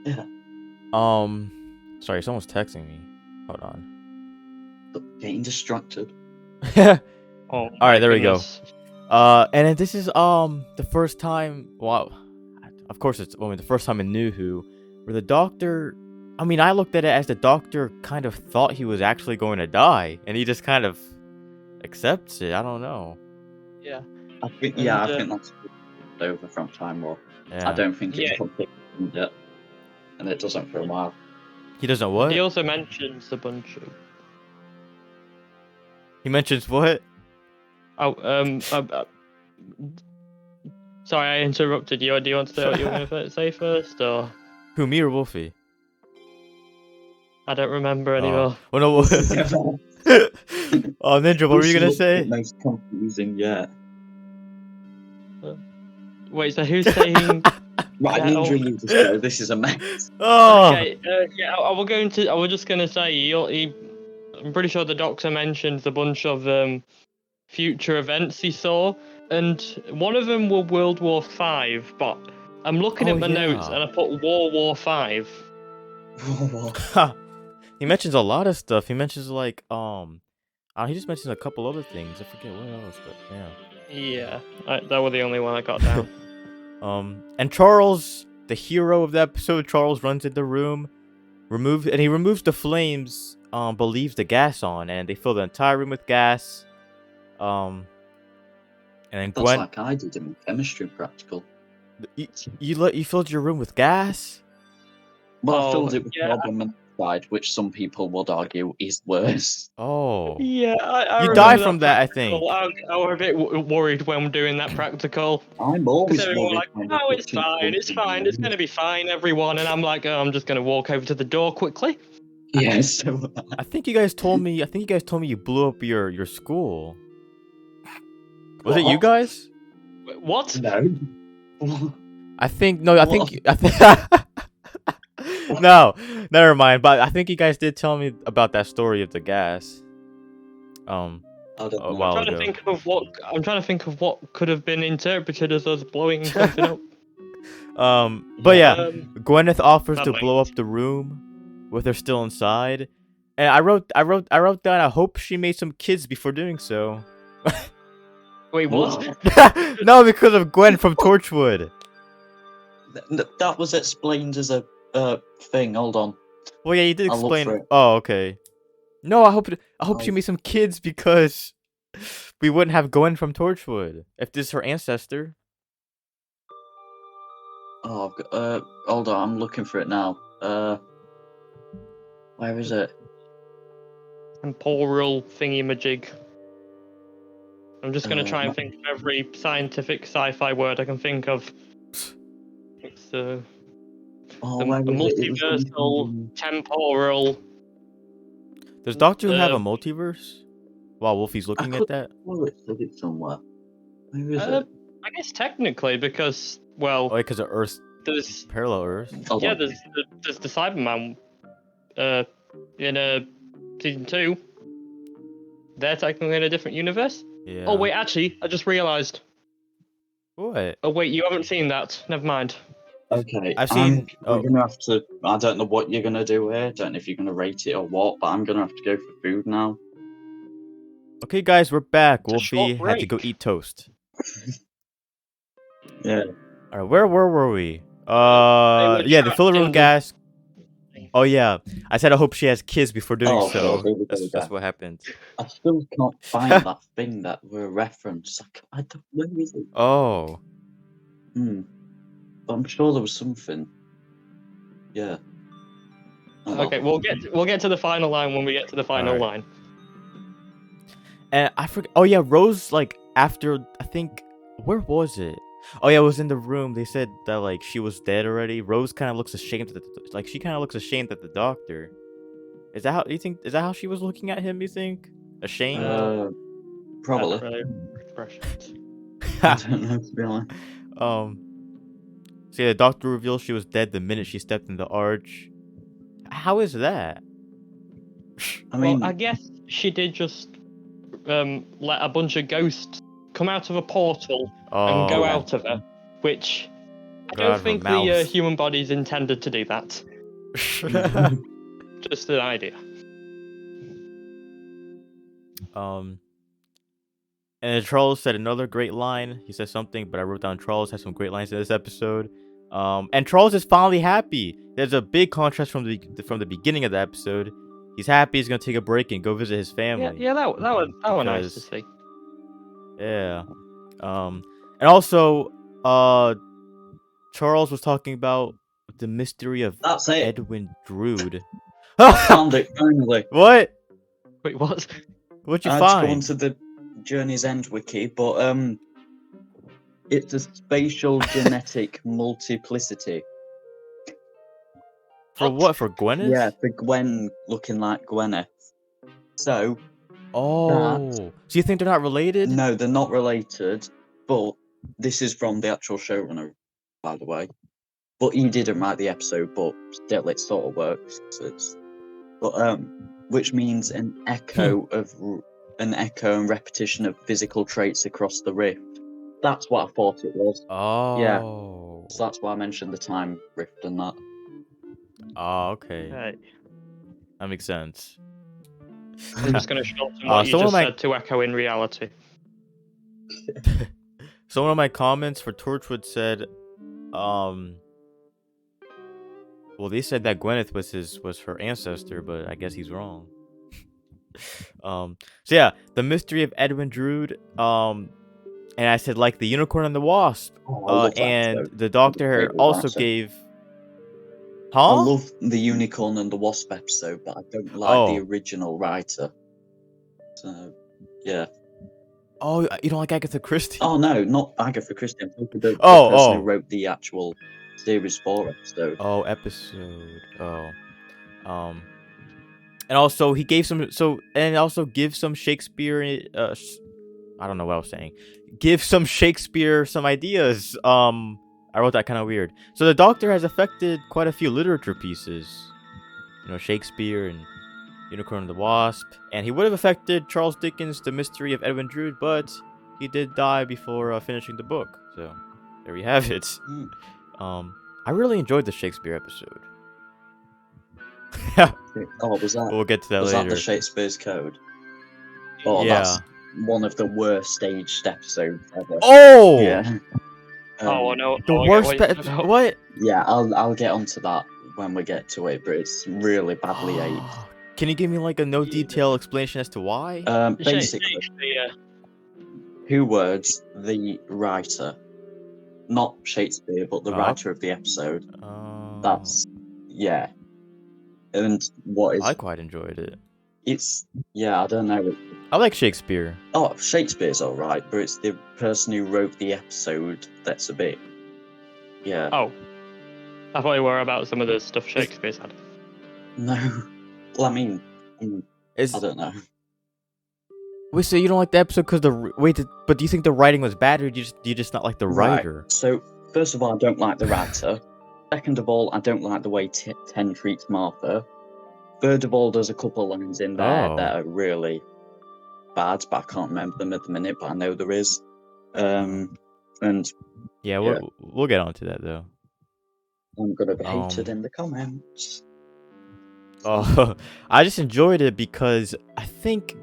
yeah. Sorry, someone's texting me. Hold on. Getting distracted. All right, there we go. And then this is the first time. Well, of course it's the first time in New Who, where the Doctor. I mean, I looked at it as the Doctor kind of thought he was actually going to die, and he just kind of accepts it. I don't know. Yeah. I think that's. left over from Time War. Yeah. I don't think it's Yeah. completed yet, and it doesn't for a while. He doesn't what? He also mentions a bunch of. He mentions what? Sorry, I interrupted you. Do you want to say what you were going to say first, or Who, me or Wolfie? I don't remember anymore. Well, no. Oh, Nindra, what were you gonna say? The most confusing yet. Wait, so who's saying? Right, Yeah, Nindra, you just go. This is a mess. Oh. Okay, yeah, I was just gonna say, I'm pretty sure the Doctor mentioned a bunch of future events he saw, and one of them were World War V. But I'm looking at my notes, and I put World War V. He mentions a lot of stuff. He mentions like he just mentions a couple other things. I forget what else, but yeah. Yeah, that was the only one I got down. And Charles, the hero of the episode, Charles runs in the room, he removes the flames, but leaves the gas on, and they fill the entire room with gas. And then That's Gwen, like I did in my chemistry practical. you filled your room with gas? Well, I Oh, filled it with yeah. carbon monoxide, which some people would argue is worse. Oh. Yeah, I You remember die from that, I practical. think. I was a bit worried when doing that practical. I'm always Because everyone worried like, when oh, we're it's putting fine, it's something fine, it's in. going to be fine, everyone. And I'm like, oh, I'm just going to walk over to the door quickly. Yes. I think you guys told me you blew up your school. Was it you What? guys? What? No. I think no. No, never mind. But I think you guys did tell me about that story of the gas. I don't A know. while I'm ago. trying to think of what could have been interpreted as us blowing something up. But yeah, Um, Gwyneth offers to that blow up the room with her still inside, and I wrote down. I hope she made some kids before doing so. Wait, what? No, because of Gwen from Torchwood. That was explained as a thing. Hold on. Well, yeah, you did I'll look for explain. it. Oh, okay. No, I hope she Oh. made some kids because we wouldn't have Gwen from Torchwood if this is her ancestor. Oh, I've got, hold on. I'm looking for it now. Where is it? Temporal thingy-majig. I'm just going to try and not- think of every scientific sci-fi word I can think of. It's Oh, a where is it? It was multiversal, temporal. Does Doctor Who have a Um, multiverse? While Wolfie's looking at that. Oh, it said it somewhere. Where is Uh, it? I guess technically, because well, Oh, because of Earth's there's parallel Earth. Hold on. there's the Cyberman in season 2. They're technically in a different universe. Yeah. Oh wait, actually, I just realised. What? Oh wait, you haven't seen that. Never mind. Okay, I've seen- We're gonna have to. I don't know what you're gonna do here. Don't know if you're gonna rate it or what, but I'm gonna have to go for food now. Okay, guys, we're back. It's a short Wolfie had to go break. eat toast. Yeah. All right, where were we? were Yeah, the trapped filler in room the- gas. Oh yeah, I said I hope she has kids before doing Oh, so. here we go, That's what happened. I still can't find that thing that were referenced. I don't. Where is it? Oh. But I'm sure there was something. Yeah. Hold on. Okay, we'll get to the final line when we get to the final Alright. line. And I forget. Oh yeah, Rose. Like after, I think, where was it? Oh yeah, it was in the room. They said that like she was dead already. Rose kind of looks ashamed at she kind of looks ashamed at the doctor. Is that how you think? Is that how she was looking at him? You think ashamed? Probably. Really expressions. I don't know, to be honest. So yeah, the doctor revealed she was dead the minute she stepped in the arch. How is that? I mean, Well, I guess she did just let a bunch of ghosts come out of a portal and go Oh. out of her, which I Go out don't of her think the mouth. human body's intended to do that. Just an idea. And Charles said another great line. He said something, but I wrote down Charles has some great lines in this episode. And Charles is finally happy. There's a big contrast from the beginning of the episode. He's happy. He's gonna take a break and go visit his family. Yeah, that was nice to Because- see. Yeah. And also, Charles was talking about the mystery of That's it. Edwin Drood. I found it finally. What? Wait, what? What'd you I had to go find? onto the Journey's End wiki, but it's a spatial genetic multiplicity. For what? For Gwyneth? Yeah, for Gwen looking like Gwyneth. So Oh. So you think they're not related? no, they're not related, but this is from the actual showrunner, by the way. But he didn't write the episode, but still it sort of works. So which means an echo and repetition of physical traits across the rift. That's what I thought it was. Oh. Yeah. So that's why I mentioned the time rift and that. Oh, okay. Right. That makes sense. I'm just going to shorten what you some of just my- said to echo in reality. So one of my comments for Torchwood said, well, they said that Gwyneth was her ancestor, but I guess he's wrong. So yeah, the mystery of Edwin Drood. And I said like the unicorn and the wasp. Oh, I love that And episode. the doctor Great also writer. gave. I Huh? love the unicorn and the wasp episode, but I don't like the Oh. original writer. So yeah. Oh, you don't like Agatha Christie? Oh no, not Agatha Christie. I'm talking about the Oh, person oh. who wrote the actual series 4 episode. Oh, episode. Oh. And also he gave some give some Shakespeare I don't know what I was saying. Give some Shakespeare some ideas. I wrote that kind of weird. So the Doctor has affected quite a few literature pieces. You know, Shakespeare and Unicorn and the Wasp, and he would have affected Charles Dickens' The Mystery of Edwin Drood, but he did die before finishing the book. So there we have it. I really enjoyed the Shakespeare episode. Oh, was that? We'll get to that was later. that the Shakespeare's Code? Oh, Yeah. that's one of the worst staged episodes ever. Oh! Yeah. Oh, I know. The I get worst. what you're talking about. What? Yeah, I'll get onto that when we get to it, but it's really badly aged. Can you give me like a no detail explanation as to why? Basically, Shakespeare. 2 words, the writer. Not Shakespeare, but the Oh. writer of the episode. Oh. That's, yeah. And what is, I quite enjoyed it. it's, yeah, I don't know. I like Shakespeare. Oh, Shakespeare's alright, but it's the person who wrote the episode that's a bit, yeah. Oh. I thought you were about some of the stuff Shakespeare's had. No. Well, I mean, Is I don't know. wait, so you don't like the episode because but do you think the writing was bad, or do you just not like the writer? Right. So, first of all, I don't like the writer. Second of all, I don't like the way Ten treats Martha. Third of all, there's a couple lines in there Oh. that are really bad, but I can't remember them at the minute, but I know there is. And Yeah, Yeah. we'll get onto that though. I'm gonna be hated Um, in the comments. Oh, I just enjoyed it because I think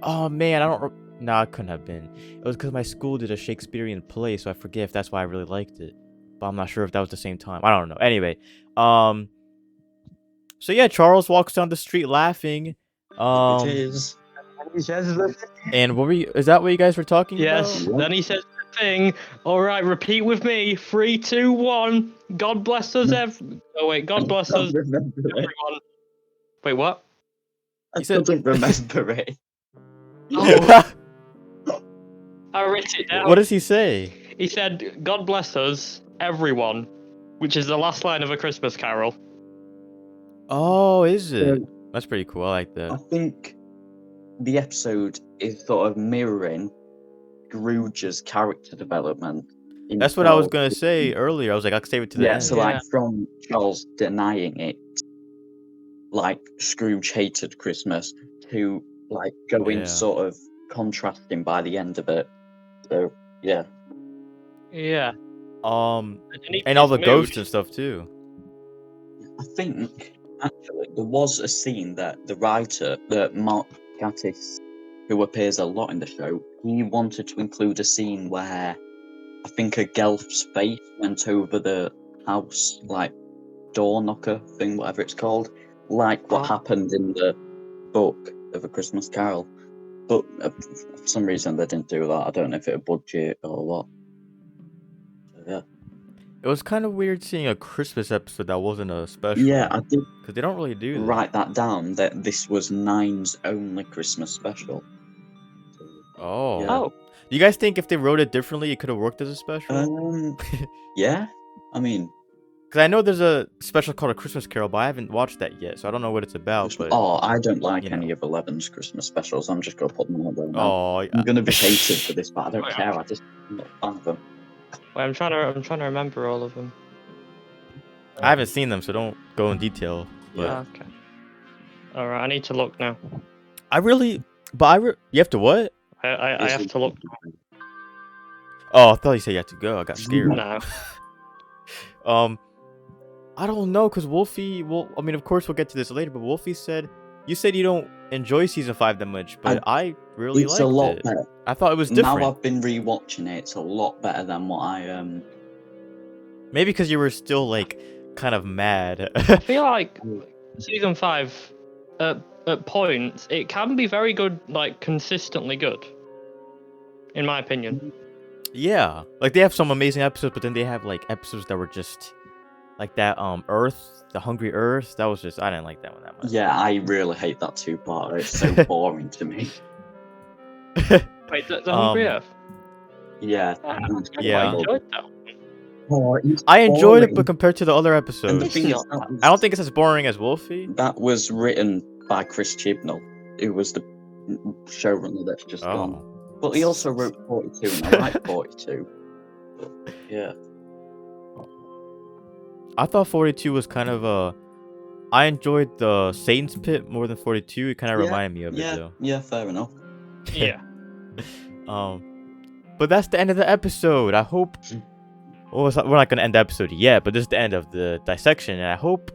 oh man, I don't. No, it couldn't have been. It was because my school did a Shakespearean play, so I forget if that's why I really liked it. But I'm not sure if that was the same time. I don't know. Anyway, so yeah, Charles walks down the street laughing. It is. He says the And is that what you guys were talking Yes. about? Then he says the thing. All right, repeat with me. 3, 2, 1. God bless us, Oh wait, God bless I us, can't remember it. everyone. Wait, what? I He said- couldn't remember it. Oh, I wrote it down. What does he say? He said, "God bless us, everyone," which is the last line of A Christmas Carol. Oh, is it? So, That's pretty cool. I like I that. think the episode is sort of mirroring Scrooge's character development. in That's what I was Charles. gonna say earlier. I was like, I'll save it to the Yeah, end. so like from Charles denying it, like Scrooge hated Christmas, to like going Yeah. sort of contrasting by the end of it. So yeah, Yeah. And all the ghosts and stuff too. I think actually there was a scene that the writer, that Mark Gatiss, who appears a lot in the show, he wanted to include a scene where I think a Gelf's face went over the house, like door knocker thing, whatever it's called, like what happened in the book of A Christmas Carol. But for some reason they didn't do that. I don't know if it was budget or what. yeah. It was kind of weird seeing a Christmas episode that wasn't a special. Yeah, I did because they don't really do that. write that down, that this was Nine's only Christmas special. Oh. Yeah. Oh, Do you guys think if they wrote it differently, it could have worked as a special? Yeah. I mean, Because I know there's a special called A Christmas Carol, but I haven't watched that yet, so I don't know what it's about. But I don't like you know. any of Eleven's Christmas specials. I'm just gonna put them all there now. oh, I'm gonna be hated for this, but I don't care. I just I'm not a fan of them. wait, I'm trying to remember all of them. I haven't seen them, so don't go in detail. But Yeah. Okay. All right, I need to look now. you have to what? I have to look. Oh, I thought you said you had to go. I got scared. No. I don't know, because Wolifee. Well, I mean, of course we'll get to this later, but Wolifee said you said you don't enjoy season 5 that much, but I really It's liked a lot it. better. I thought it was different. Now I've been rewatching it. It's a lot better than what I Maybe because you were still like kind of mad. I feel like season 5, at points, it can be very good, like consistently good. In my opinion. Yeah, like they have some amazing episodes, but then they have like episodes that were just like that. Earth, the Hungry Earth. That was just I didn't like that one that much. Yeah, I really hate that 2-parter. It's so boring to me. Wait, the Hungry Earth? Yeah. I Yeah. quite enjoyed that. I enjoyed it, boring. but compared to the other And the episodes, thing is, I don't think it's as boring as Wolifee. that was written by Chris Chibnall, who was the showrunner that's just gone. Oh, But he also wrote 42, and I like 42. But, yeah. I thought 42 was kind of a. I enjoyed the Satan's Pit more than 42. It kind of Yeah, reminded me of it Yeah, though. yeah, fair enough. Yeah. But that's the end of the episode. I hope. Well, we're not gonna end the episode yet, but this is the end of the dissection, and I hope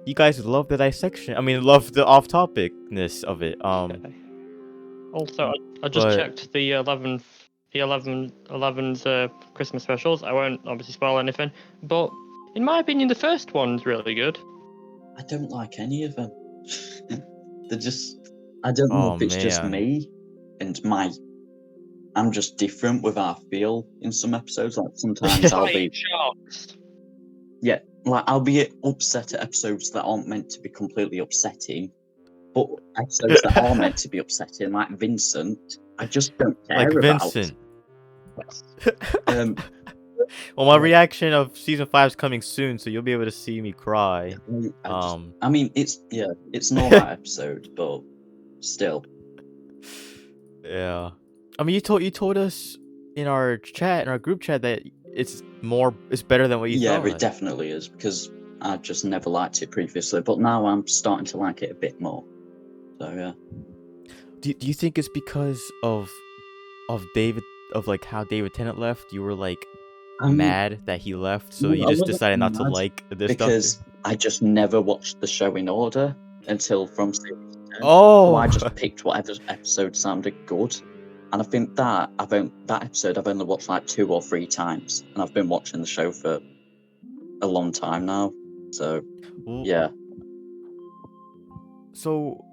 you guys love the dissection. I mean, love the off-topicness of it. Okay. Also, I just but- checked the 11's Christmas specials. I won't obviously spoil anything, but in my opinion, the first one's really good. I don't like any of them. They're just. I don't know Oh, if it's just man. me and I'm just different with how I feel in some episodes. Like sometimes I'll be. Sharks. Yeah, like I'll be upset at episodes that aren't meant to be completely upsetting, but episodes that are meant to be upsetting, like Vincent, I just don't care Like about. Vincent. Um, Well, my reaction of season 5 is coming soon, so you'll be able to see me cry. I mean, it's an alright episode, but still. Yeah. I mean, you told us in our group chat that it's better than what you Yeah, thought. it definitely is, because I just never liked it previously, but now I'm starting to like it a bit more. So yeah. Do you think it's because of David, of like how David Tennant left? You were like mad that he left, so no, you I just wasn't decided not to mad, like this because stuff. I just never watched the show in order until from series 10. Oh, So I just picked whatever episode sounded good. And I think that episode I've only watched like 2 or 3 times, and I've been watching the show for a long time now. So yeah. So,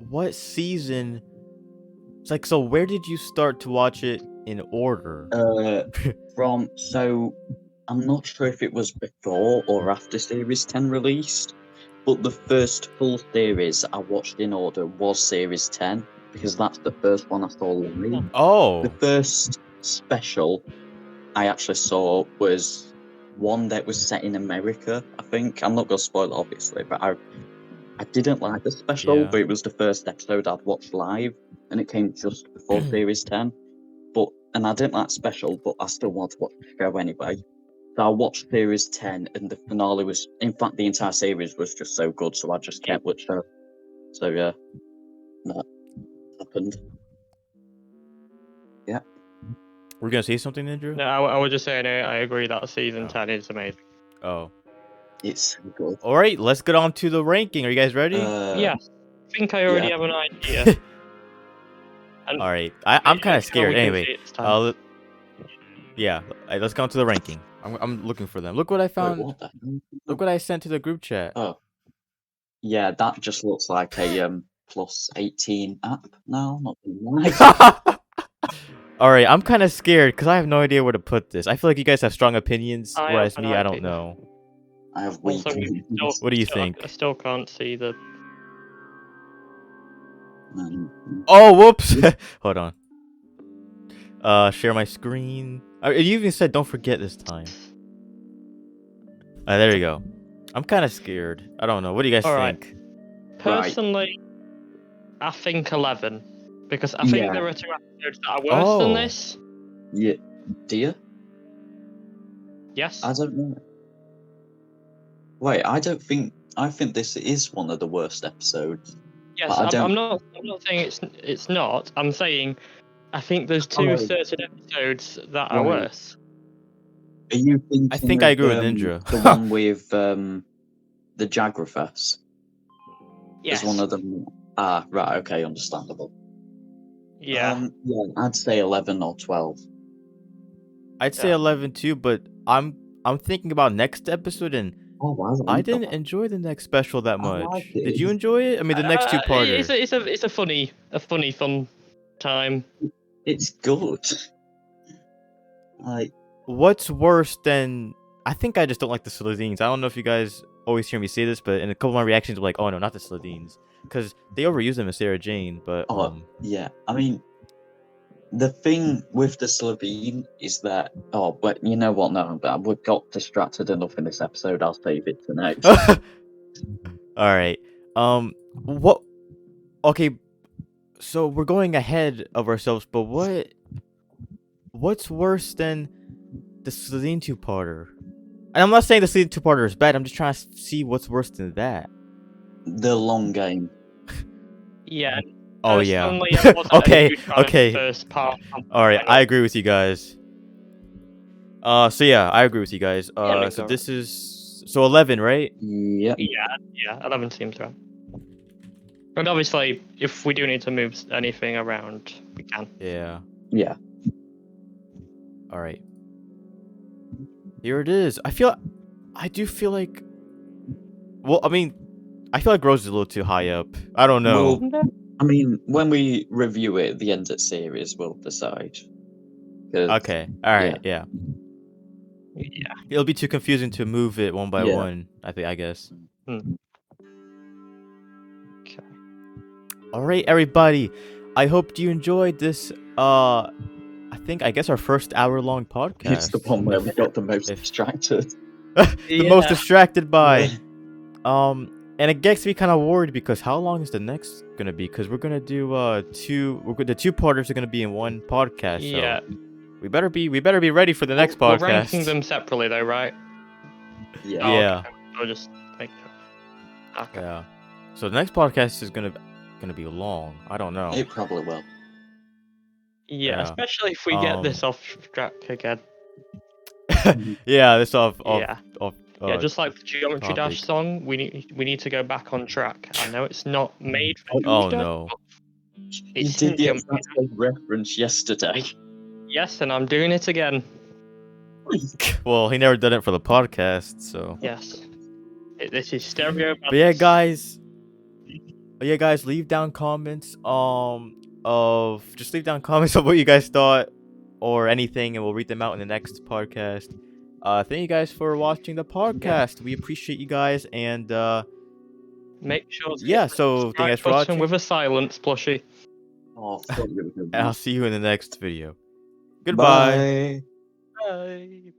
what season? It's like, so where did you start to watch it in order? So I'm not sure if it was before or after Series 10 released, but the first full series I watched in order was Series 10, because that's the first one I saw live. Oh, The first special I actually saw was one that was set in America, I think. I'm not going to spoil it, obviously, but I didn't like the special, Yeah. but it was the first episode I'd watched live, and it came just before Series 10. And I didn't like special, but I still wanted to watch the show anyway. So I watched Series 10, and the finale was, in fact, the entire series was just so good, so I just kept with the show. So yeah, that happened. Yeah. we're gonna say something, Nindra? No, I was just saying I agree that season 10 is amazing. Oh, It's so good. all right. Let's get on to the ranking. Are you guys ready? Yes, I think I already yeah. have an idea. And All right. I'm kind of how scared. we can Anyway, see it this time. yeah. Let's go on to the ranking. I'm looking for them. Look what I Wait, found. what the hell? Look what I sent to the group chat. Oh. Yeah, that just looks like a plus 18 app now, not gonna lie. All right, I'm kind of scared because I have no idea where to put this. I feel like you guys have strong opinions, I whereas have me, an I don't idea. know. I have weak Also, we opinions. What do you I think? still can't see the. Um, Oh, whoops! Hold on. Share my screen. You even said don't forget this time. There you go. I'm kind of scared. I don't know. What do you guys All right. think? Personally, I think 11 because I think Yeah. there are 2 episodes that are worse than Oh. this. Yeah. Do you? Yes. I don't know. Wait, I don't think. I think this is one of the worst episodes. Yes. I don't. I'm not. I'm not saying it's not. I'm saying I think there's 2 Oh. certain episodes that are Right. worse. Are you thinking? I think I of, agree with Nindra. The one with the Jagrafess. Yes. Is one of them. Ah, right. Okay, understandable. Yeah. Yeah, I'd say 11 or 12. I'd say Yeah. 11 too, but I'm thinking about next episode, and Oh, wow. I didn't enjoy the next special that I much. like it. Did you enjoy it? I mean, the next 2-parter. It's a funny fun time. It's good. Like, What's worse than? I think I just don't like the Slithines. I don't know if you guys always hear me say this, but in a couple of my reactions, I'm like, oh no, not the Slithines, because they overuse them as Sarah Jane. But yeah. I mean, the thing with the Slovene is that. Oh, but you know what? No, we got distracted enough in this episode. I'll save it to next. all right. What? Okay. So we're going ahead of ourselves, but what's worse than the Slithine 2-parter? And I'm not saying the Slithine 2-parter is bad. I'm just trying to see what's worse than that. The long game. Yeah. Oh yeah. Personally, I wasn't a Okay. huge fan of the Okay. first part. All right. I agree with you guys. So yeah, I agree with you guys. Yeah, So this is 11, right? Yeah. Yeah, 11 seems right. And obviously, if we do need to move anything around, we can. Yeah. Yeah. All right. Here it is. I do feel like. Well, I mean, I feel like Rose is a little too high up. I don't know. Well, I mean, when we review it at the end of series, we'll decide. Okay. All right. Yeah. Yeah. It'll be too confusing to move it one by Yeah. one. I guess. Okay. All right, everybody. I hope you enjoyed this. I guess our first hour-long podcast. It's the one where we got the most distracted. The most distracted by. And it gets me kind of worried because how long is the next gonna be? Because we're gonna do the 2-parters are gonna be in one podcast. So Yeah. we better be ready for the next We're podcast. ranking them separately, though, right? Yeah. Oh, Yeah. okay. I'll just make. Okay. Yeah. So the next podcast is gonna be long. I don't know. It probably will. Yeah, Yeah. especially if we get this off track again. Yeah, this off. Yeah. Yeah, uh, just like the Geometry Dash topic. song, we need to go back on track. I know it's not made for Oh Geometry Dash, no. but You it's did the Geometry exact same reference yesterday. Yes, and I'm doing it again. Well, he never did it for the podcast, so. Yes. This is stereo. But yeah, guys. Leave down comments. Just leave down comments of what you guys thought or anything, and we'll read them out in the next podcast. Thank you guys for watching the podcast. We appreciate you guys, and Make sure to yeah. hit the So thank you subscribe guys for button watching, with a silence plushie. Oh, I thought you were gonna and I'll see you in the next video. Goodbye. Bye. Bye.